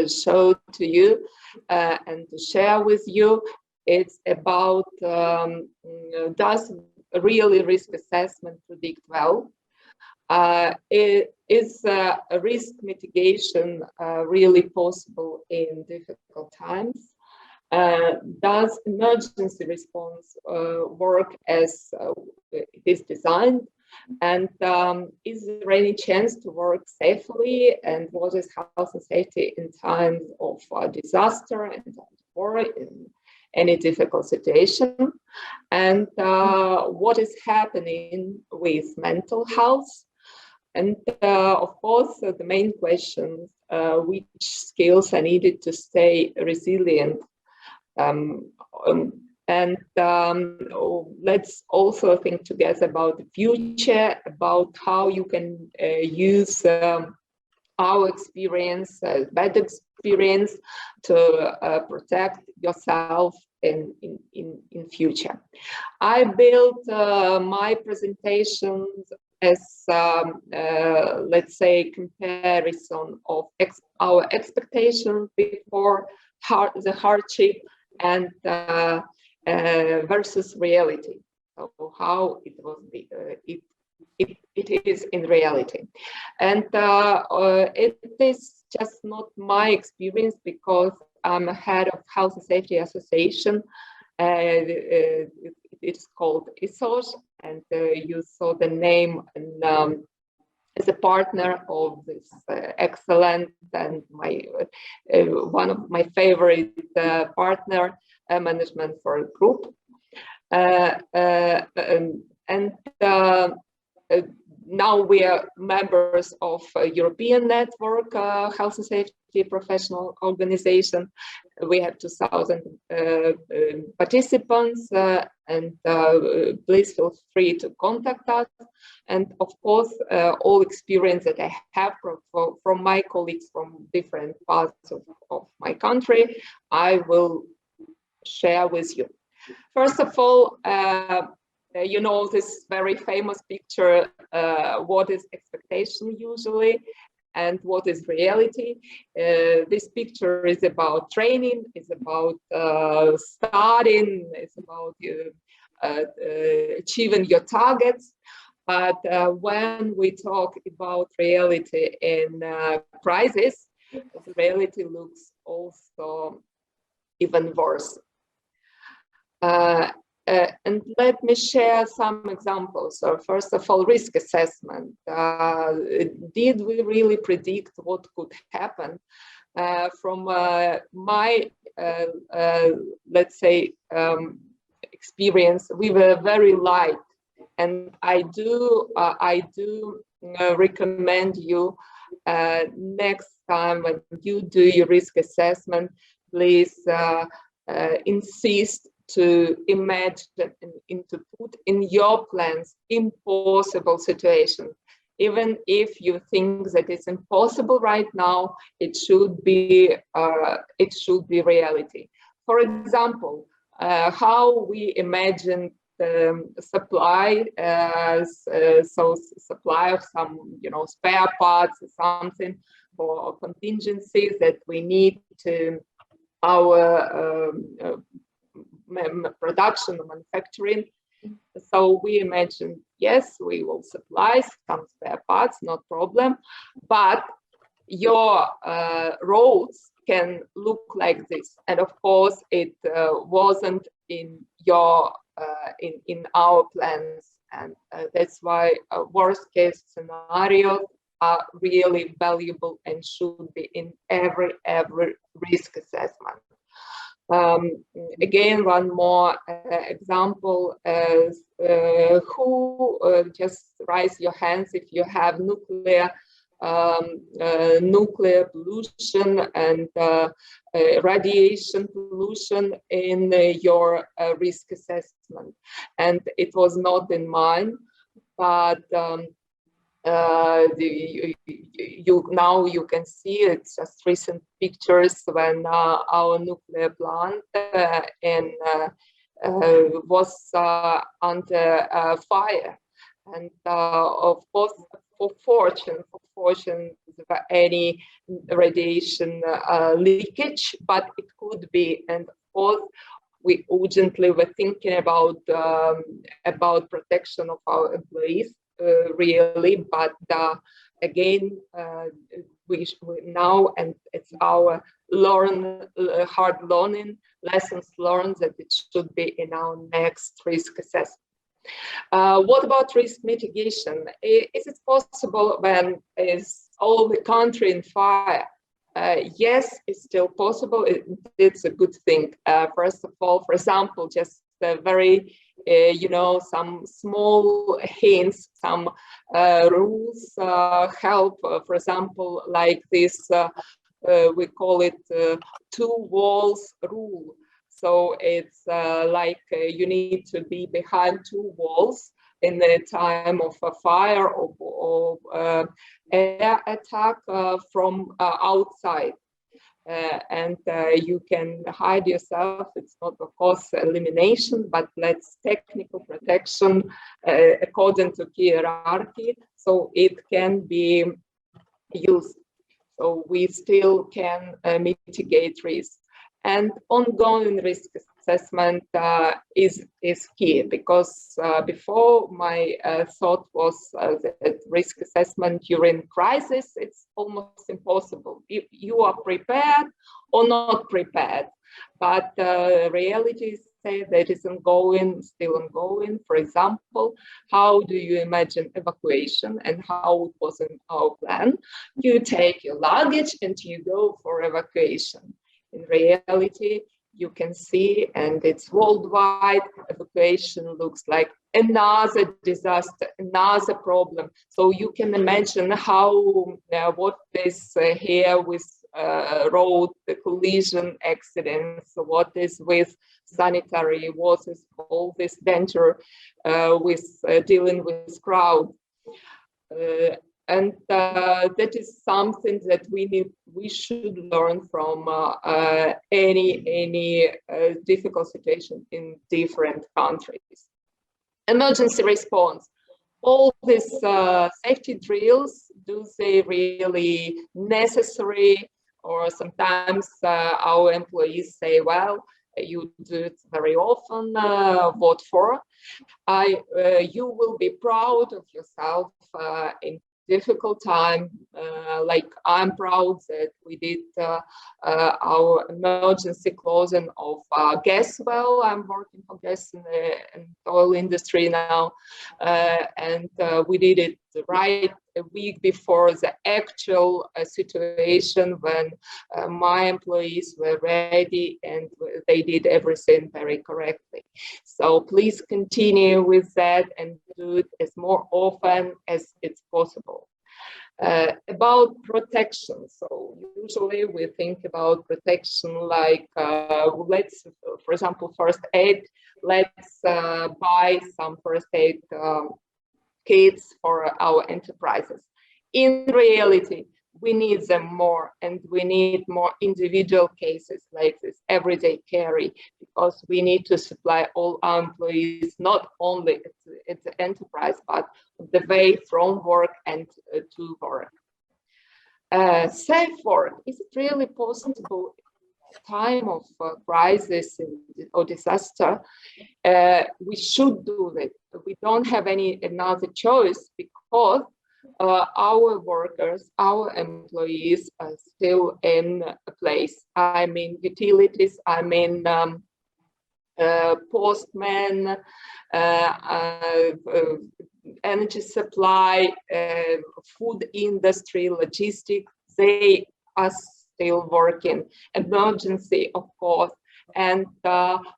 show to you and to share with you. It's about does really risk assessment predict well? Is a risk mitigation really possible in difficult times? Does emergency response work as it is designed? And is there any chance to work safely? And what is health and safety in times of disaster and war in any difficult situation? And what is happening with mental health? And of course, the main questions, which skills are needed to stay resilient? Let's also think together about the future, about how you can use our experience, bad experience, to protect yourself in future. I built my presentations as let's say comparison of our expectations before the hardship and versus reality, so how it was it is in reality. And it is just not my experience, because I'm a head of Health and Safety Association. It's called Ethos, and you saw the name, and as a partner of this excellent and my one of my favorite partner management for a group, and now we are members of a European network, health and safety professional organization. We have 2,000 participants, and please feel free to contact us. And of course, all experience that I have from my colleagues from different parts of my country, I will share with you. First of all, you know this very famous picture, what is expectation usually and what is reality. This picture is about training, it's about starting, it's about achieving your targets. But when we talk about reality in crisis, the reality looks also even worse. And let me share some examples. So first of all, risk assessment. Did we really predict what could happen? From my, let's say, experience, we were very light. And I do recommend you next time when you do your risk assessment, please insist to imagine and to put in your plans impossible situations. Even if you think that it's impossible right now, it should be reality. For example, how we imagine the supply, so supply of some, spare parts or something for contingencies that we need to our production or manufacturing. So we imagine, yes, we will supply some spare parts, no problem, but your roads can look like this. And of course, it wasn't in your in our plans, and that's why worst case scenarios are really valuable and should be in every risk assessment. Again, one more example is who just raise your hands if you have nuclear pollution and radiation pollution in your risk assessment. And it was not in mine, but now you can see it's just recent pictures when our nuclear plant was under fire. And of course, for fortune, any radiation leakage, but it could be. And of course, we urgently were thinking about protection of our employees, really. But again, we now, and it's our hard learning lessons learned, that it should be in our next risk assessment. What about risk mitigation? Is it possible when is all the country in fire? Yes, it's still possible. It's a good thing. First of all, for example, just very, some small hints, some rules help. For example, like this, we call it two walls rule. So it's like you need to be behind two walls in the time of a fire or air attack from outside. And you can hide yourself. It's not, of course, elimination, but let's technical protection according to hierarchy. So it can be used. So we still can mitigate risk. And ongoing risk assessment is key, because before my thought was that risk assessment during crisis, it's almost impossible. You are prepared or not prepared, but reality say that it's still ongoing. For example, how do you imagine evacuation and how it was in our plan? You take your luggage and you go for evacuation. In reality, you can see, and it's worldwide, evacuation looks like another disaster, another problem. So you can imagine how, what is here with road collision accidents, what is with sanitary, what is all this danger with dealing with crowd. And that is something that we should learn from any difficult situation in different countries. Emergency response. All these safety drills, do they really necessary? Or sometimes our employees say, well, you do it very often, what for? You will be proud of yourself in difficult time. Like, I'm proud that we did our emergency closing of gas well. I'm working for gas in the oil industry now, and we did it right a week before the actual situation when my employees were ready and they did everything very correctly. So please continue with that and do it as more often as it's possible. About protection, so usually we think about protection like, let's, for example, first aid. Let's buy some first aid kits for our enterprises. In reality, we need them more, and we need more individual cases like this everyday carry, because we need to supply all our employees not only at the enterprise, but the way from work and to work. Safe work, is it really possible time of crisis or disaster? We should do it. We don't have another choice, because our workers, our employees are still in a place. I mean, utilities, I mean, postmen, energy supply, food industry, logistics, they are still working. Emergency, of course, and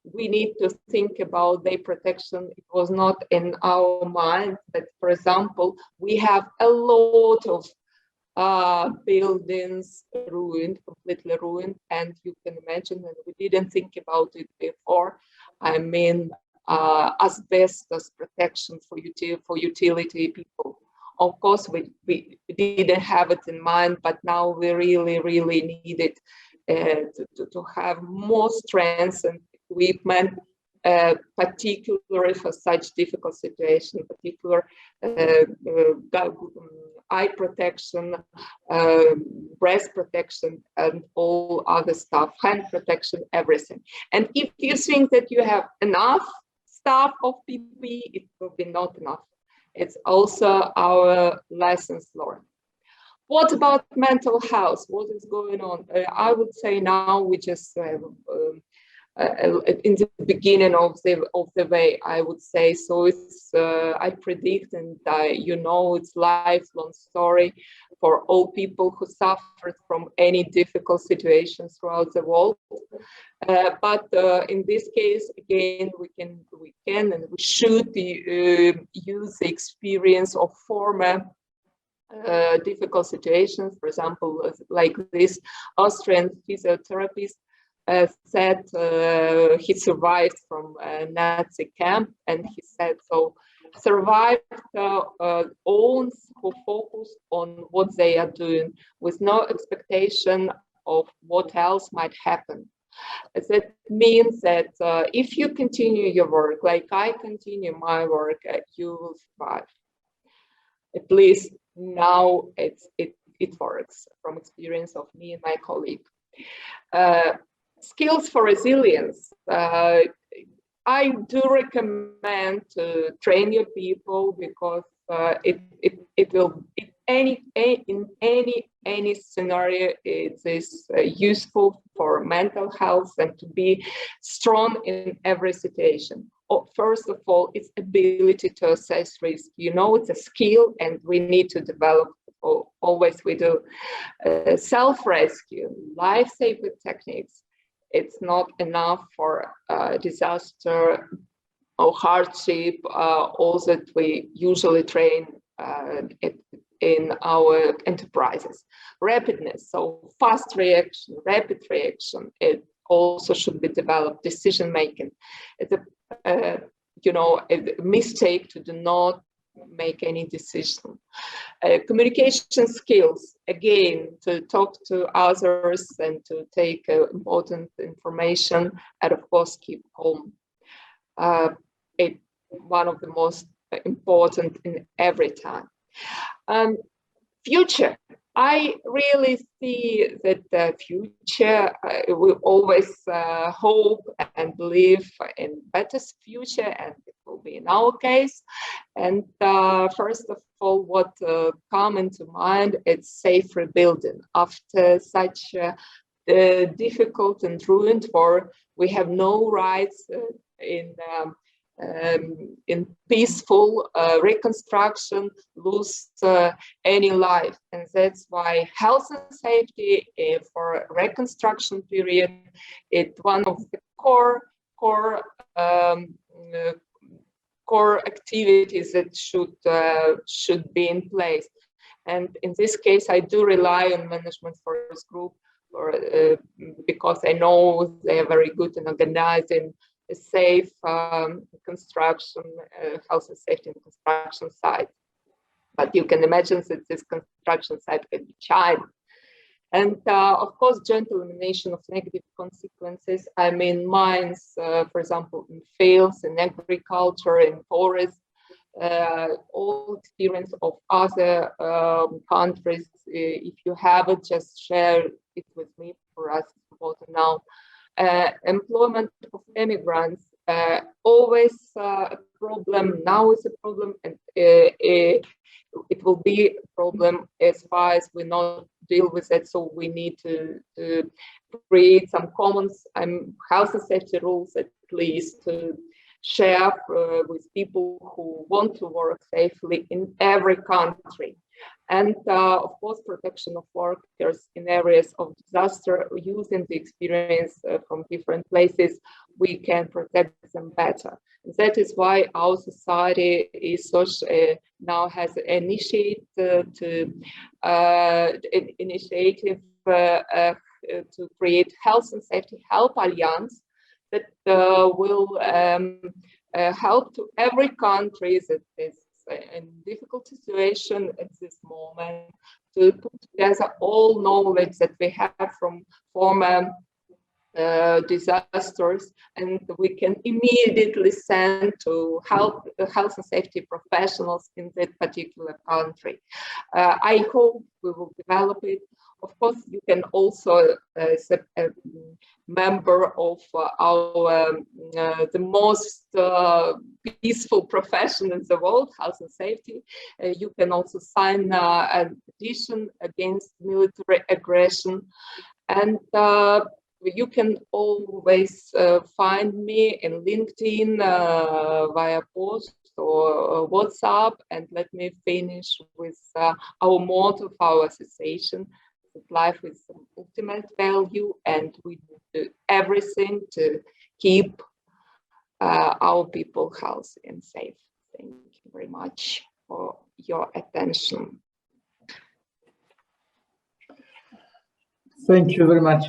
we need to think about their protection. It was not in our mind that, for example, we have a lot of buildings ruined, completely ruined, and you can imagine that we didn't think about it before. I mean, asbestos protection for utility people. Of course, we didn't have it in mind, but now we really, really need it to have more strength and equipment, particularly for such difficult situations, particular eye protection, breast protection, and all other stuff, hand protection, everything. And if you think that you have enough stuff of PPE, it will be not enough. It's also our lessons learned. What about mental health? What is going on? I would say now we just in the beginning of the way, I would say. So it's I predict, and you know, it's lifelong story for all people who suffered from any difficult situations throughout the world. But in this case, again, we can and we should use the experience of former difficult situations. For example, like this Austrian physiotherapist said he survived from a Nazi camp, and he said, so survived ones who focus on what they are doing with no expectation of what else might happen. That means that if you continue your work, like I continue my work, you will survive. At least now it works from experience of me and my colleague. Skills for resilience. I do recommend to train your people, because it will in any scenario it is useful for mental health and to be strong in every situation. First of all, it's ability to assess risk. You know, it's a skill, and we need to develop. Always we do self-rescue, life-saving techniques. It's not enough for disaster or hardship, all that we usually train in our enterprises. Rapidness, so fast reaction, rapid reaction, it also should be developed. Decision making. It's a mistake to do not make any decision. Communication skills, again, to talk to others and to take important information, and of course keep calm. It's one of the most important in every time. Future. I really see that the future, we always hope and believe in better future, and it will will be in our case. And first of all, what come into mind, it's safe rebuilding. After such difficult and ruined war, we have no rights in peaceful reconstruction, lose any life. And that's why health and safety for reconstruction period, it's one of the core activities that should be in place. And in this case, I do rely on Management Forest Group because I know they are very good in organizing a safe construction, health and safety and construction site. But you can imagine that this construction site can be China. And of course, joint elimination of negative consequences. I mean, mines, for example, in fields, in agriculture, in forests, all experience of other countries. If you have it, just share it with me. For us, it's important now. Employment of immigrants, always a problem. Now it's a problem, and it will be a problem as far as we not deal with it. So we need to create some common health and safety rules, at least, to share with people who want to work safely in every country. And of course, protection of workers in areas of disaster, using the experience from different places, we can protect them better. That is why our society is now has initiated initiative to create Health and Safety Help Alliance that will help to every country that is in difficult situation at this moment to put together all knowledge that we have from former disasters, and we can immediately send to help the health and safety professionals in that particular country. I hope we will develop it. Of course, you can also, as a member of our the most peaceful profession in the world, health and safety, you can also sign a petition against military aggression. And you can always find me in LinkedIn via post or WhatsApp. And let me finish with our motto of our association: life is ultimate value, and we do everything to keep our people healthy and safe. Thank you very much for your attention. Thank you very much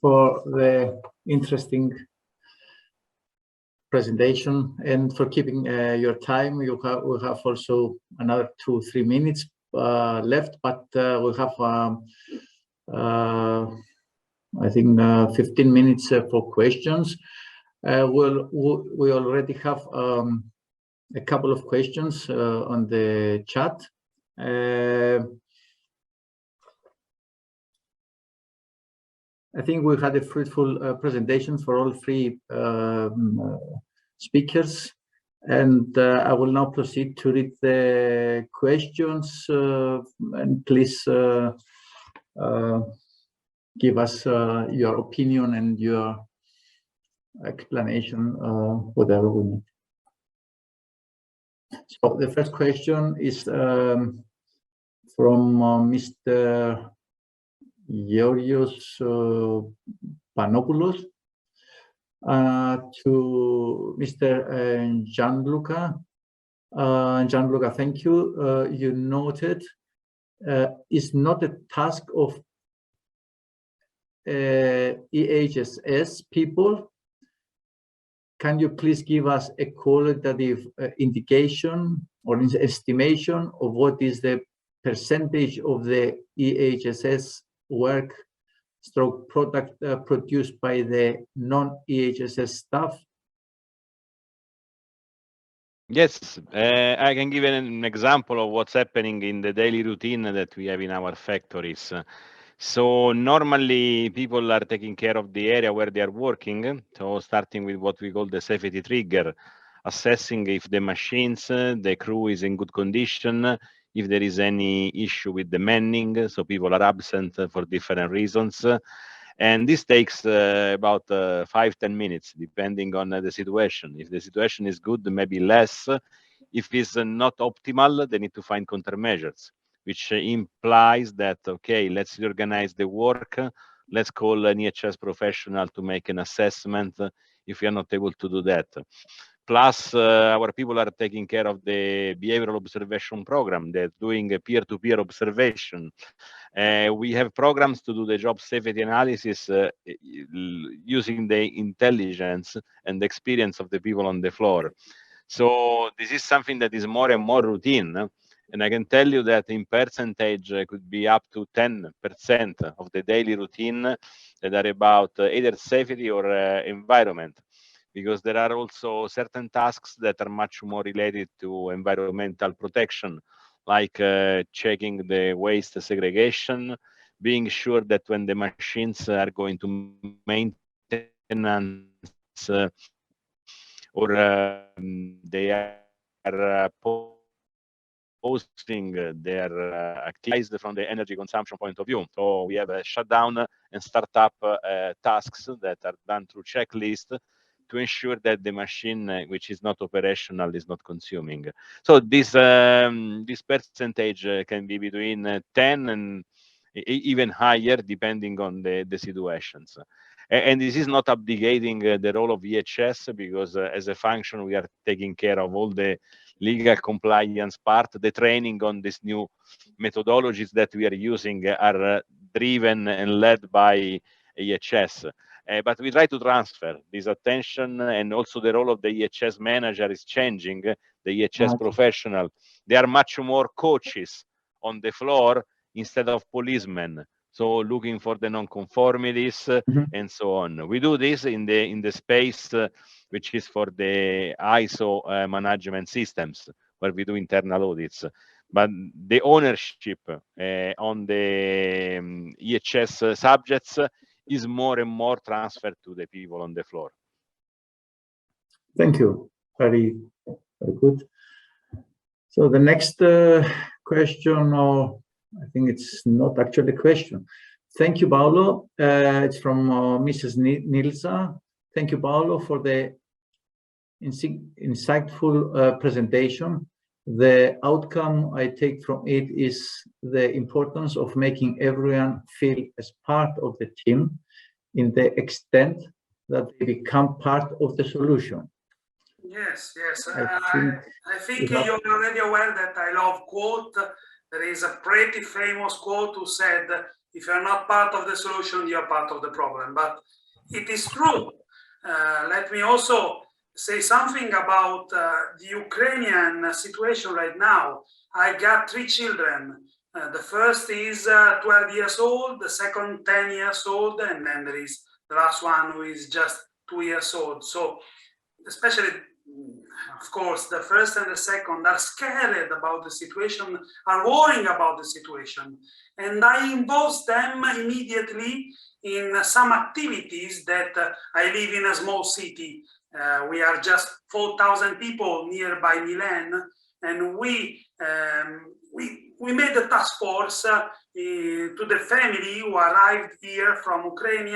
for the interesting presentation and for keeping your time. We have also another 2-3 minutes left, but we have I think 15 minutes for questions. We already have a couple of questions on the chat. I think we had a fruitful presentation for all three speakers. And I will now proceed to read the questions, and please give us your opinion and your explanation, whatever we need. So the first question is from Mr. Georgios Panopoulos. To Mr. Gianluca. Gianluca, thank you. You noted it's not a task of EHSS people. Can you please give us a qualitative indication or estimation of what is the percentage of the EHSS work stroke product produced by the non-EHSS staff? Yes, I can give an example of what's happening in the daily routine that we have in our factories. So normally people are taking care of the area where they are working. So starting with what we call the safety trigger, assessing if the machines, the crew is in good condition, if there is any issue with the manning, so people are absent for different reasons. And this takes about 5-10 minutes, depending on the situation. If the situation is good, maybe less. If it's not optimal, they need to find countermeasures, which implies that, okay, let's reorganize the work. Let's call an EHS professional to make an assessment if we are not able to do that. Plus, our people are taking care of the behavioral observation program. They're doing a peer-to-peer observation. We have programs to do the job safety analysis using the intelligence and the experience of the people on the floor. So this is something that is more and more routine. And I can tell you that in percentage could be up to 10% of the daily routine that are about either safety or environment, because there are also certain tasks that are much more related to environmental protection, like checking the waste segregation, being sure that when the machines are going to maintenance or they are posting their activities from the energy consumption point of view. So we have a shutdown and startup tasks that are done through checklist to ensure that the machine which is not operational is not consuming. So this percentage can be between 10 and even higher depending on the situations. And this is not abdicating the role of EHS, because as a function we are taking care of all the legal compliance part. The training on these new methodologies that we are using are driven and led by EHS. But we try to transfer this attention, and also the role of the EHS manager is changing. The EHS professional, they are much more coaches on the floor instead of policemen. So looking for the non-conformities and so on. We do this in the space which is for the ISO management systems, where we do internal audits. But the ownership on the EHS subjects is more and more transferred to the people on the floor. Thank you. Very, very good. So the next question, or I think it's not actually a question. Thank you, Paolo. It's from Mrs. Nilsa. Thank you, Paolo, for the insightful presentation. The outcome I take from it is the importance of making everyone feel as part of the team, in the extent that they become part of the solution. Yes, yes. I think you're already aware that I love quote. There is a pretty famous quote who said, if you're not part of the solution, you're part of the problem. But it is true. Let me also say something about the Ukrainian situation right now. I got 3 children. The first is 12 years old, the second 10 years old, and then there is the last one who is just 2 years old. So especially, of course, the first and the second are scared about the situation, are worrying about the situation. And I involve them immediately in some activities that I live in a small city. We are just 4,000 people nearby Milan, and we made a task force to the family who arrived here from Ukraine,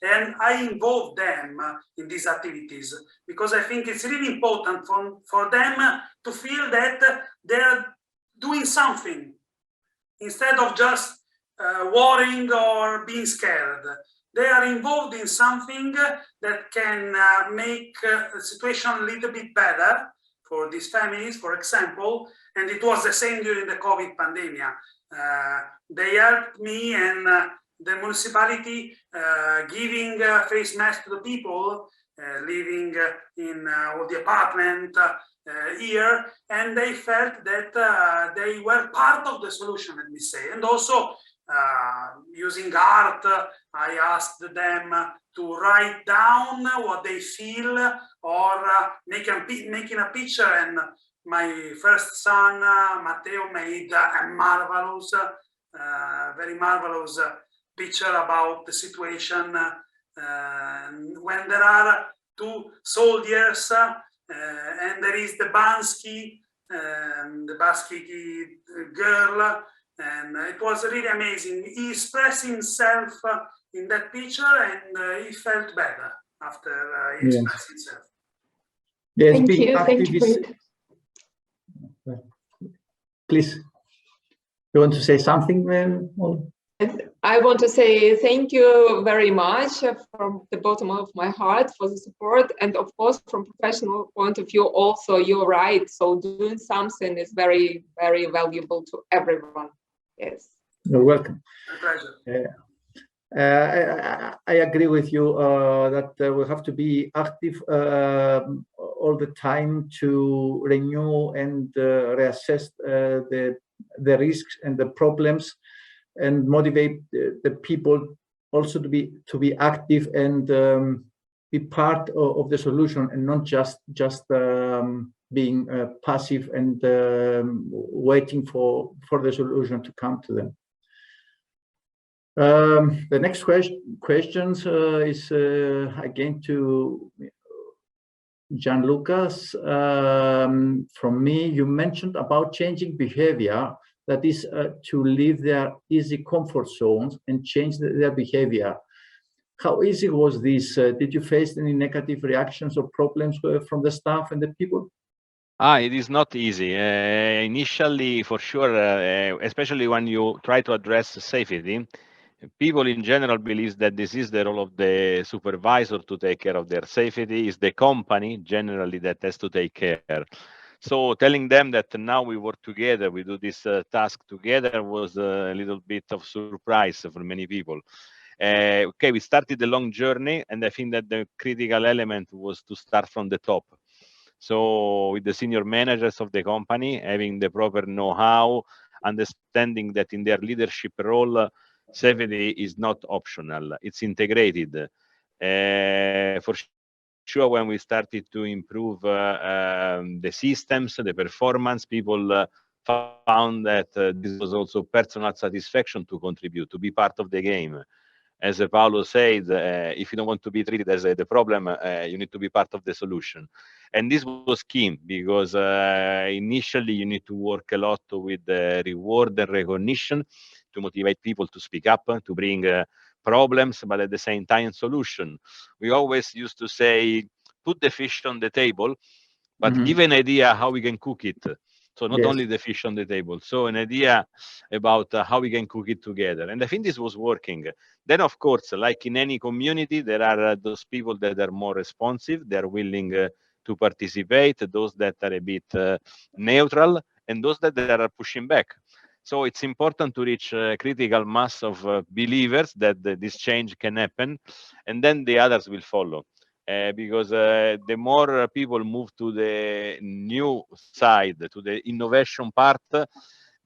and I involved them in these activities because I think it's really important for them to feel that they're doing something instead of just worrying or being scared. They are involved in something that can make the situation a little bit better for these families, for example, and it was the same during the COVID pandemic. They helped me and the municipality giving face masks to the people living in the apartment here, and they felt that they were part of the solution, let me say. And also using art, I asked them to write down what they feel or making a picture, and my first son, Matteo, made a marvelous, very marvelous picture about the situation when there are two soldiers and there is the Bansky girl, and it was really amazing. He expressed himself in that picture, and he felt better after he expressed himself. Yes, thank you. Please, you want to say something, ma'am? I want to say thank you very much from the bottom of my heart for the support, and of course from professional point of view also, you're right. So doing something is very, very valuable to everyone. Yes. You're welcome. My pleasure. I agree with you that we have to be active all the time to renew and reassess the risks and the problems, and motivate the people also to be active and be part of the solution, and not just being passive and waiting for the solution to come to them. The next questions is again to Gianluca from me. You mentioned about changing behavior, that is to leave their easy comfort zones and change their behavior. How easy was this? Did you face any negative reactions or problems from the staff and the people? It is not easy. Initially, for sure, especially when you try to address safety, people in general believe that this is the role of the supervisor to take care of their safety. It's the company generally that has to take care. So telling them that now we work together, we do this task together, was a little bit of surprise for many people. Okay, we started the long journey, and I think that the critical element was to start from the top. So with the senior managers of the company having the proper know-how, understanding that in their leadership role, safety is not optional, it's integrated. For sure, when we started to improve the systems, the performance, people found that this was also personal satisfaction to contribute, to be part of the game. As Paolo said, if you don't want to be treated as the problem, you need to be part of the solution. And this was key, because initially you need to work a lot with reward and recognition to motivate people to speak up, to bring problems, but at the same time solution. We always used to say, put the fish on the table, but give an idea how we can cook it. So not only the fish on the table, so an idea about how we can cook it together. And I think this was working. Then, of course, like in any community, there are those people that are more responsive, they're willing to participate, those that are a bit neutral, and those that are pushing back. So it's important to reach a critical mass of believers that this change can happen, and then the others will follow. Because the more people move to the new side, to the innovation part,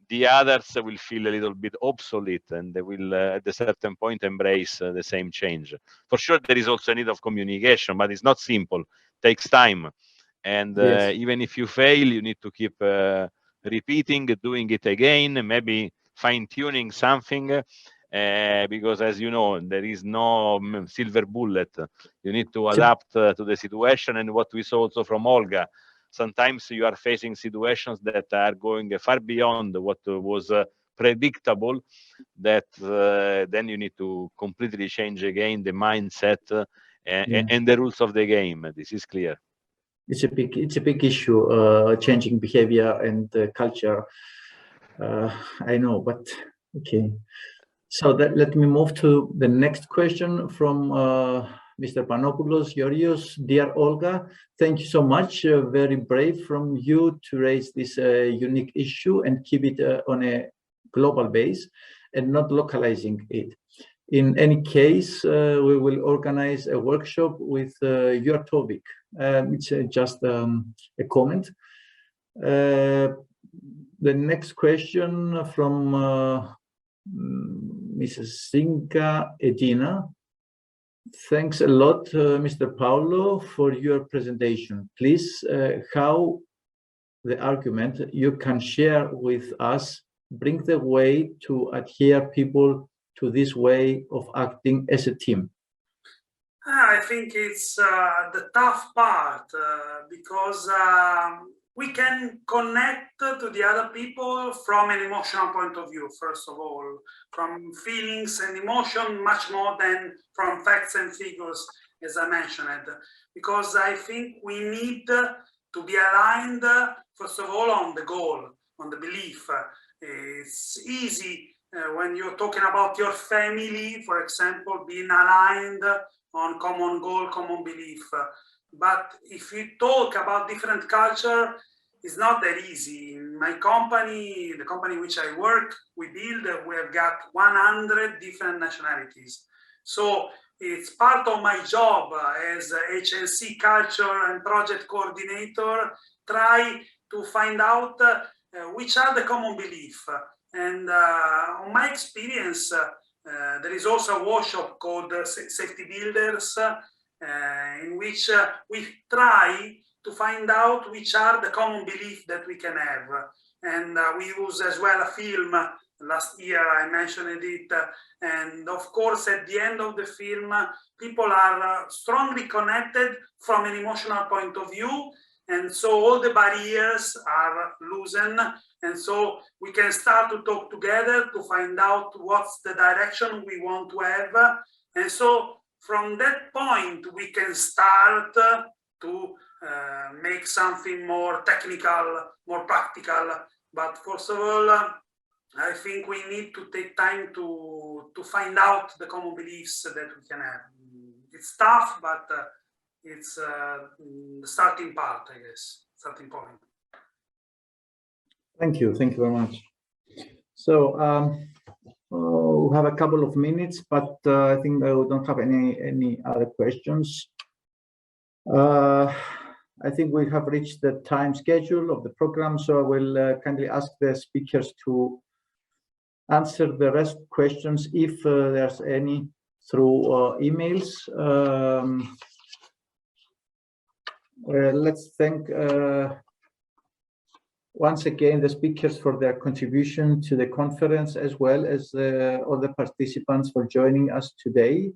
the others will feel a little bit obsolete, and they will at a certain point embrace the same change. For sure, there is also a need of communication, but it's not simple. It takes time. And even if you fail, you need to keep repeating, doing it again, maybe fine-tuning something. Because as you know, there is no silver bullet. You need to adapt to the situation. And what we saw also from Olga, sometimes you are facing situations that are going far beyond what was predictable, that then you need to completely change again the mindset and the rules of the game. This is clear. It's a big issue, changing behavior and culture. I know, but okay. So let me move to the next question from Mr. Panopoulos Georgios. Dear Olga, thank you so much. Very brave from you to raise this unique issue and keep it on a global base and not localizing it. In any case, we will organize a workshop with your topic. It's just a comment. The next question from Mrs. Zinka Edina. Thanks a lot, Mr. Paolo, for your presentation. Please, how the argument you can share with us bring the way to adhere people to this way of acting as a team? I think it's the tough part because we can connect to the other people from an emotional point of view, first of all, from feelings and emotion much more than from facts and figures, as I mentioned, because I think we need to be aligned, first of all, on the goal, on the belief. It's easy when you're talking about your family, for example, being aligned on common goal, common belief. But if you talk about different culture, it's not that easy. In my company, the company in which I work, we have got 100 different nationalities. So it's part of my job as HNC culture and project coordinator, try to find out which are the common beliefs. And on my experience, there is also a workshop called Safety Builders, in which we try to find out which are the common beliefs that we can have. And we use as well a film. Last year I mentioned it, and of course at the end of the film people are strongly connected from an emotional point of view, and so all the barriers are loosened, and so we can start to talk together to find out what's the direction we want to have, and so from that point we can start to make something more technical, more practical. But first of all, I think we need to take time to find out the common beliefs that we can have. It's tough, but it's the starting part, I guess, starting point. Thank you very much. So we have a couple of minutes, but I think we don't have any other questions. I think we have reached the time schedule of the program, so I will kindly ask the speakers to answer the rest questions if there's any through emails. Let's thank once again the speakers for their contribution to the conference, as well as all the participants for joining us today.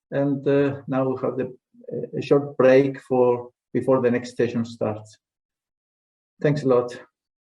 And now we'll have a short break before the next session starts. Thanks a lot.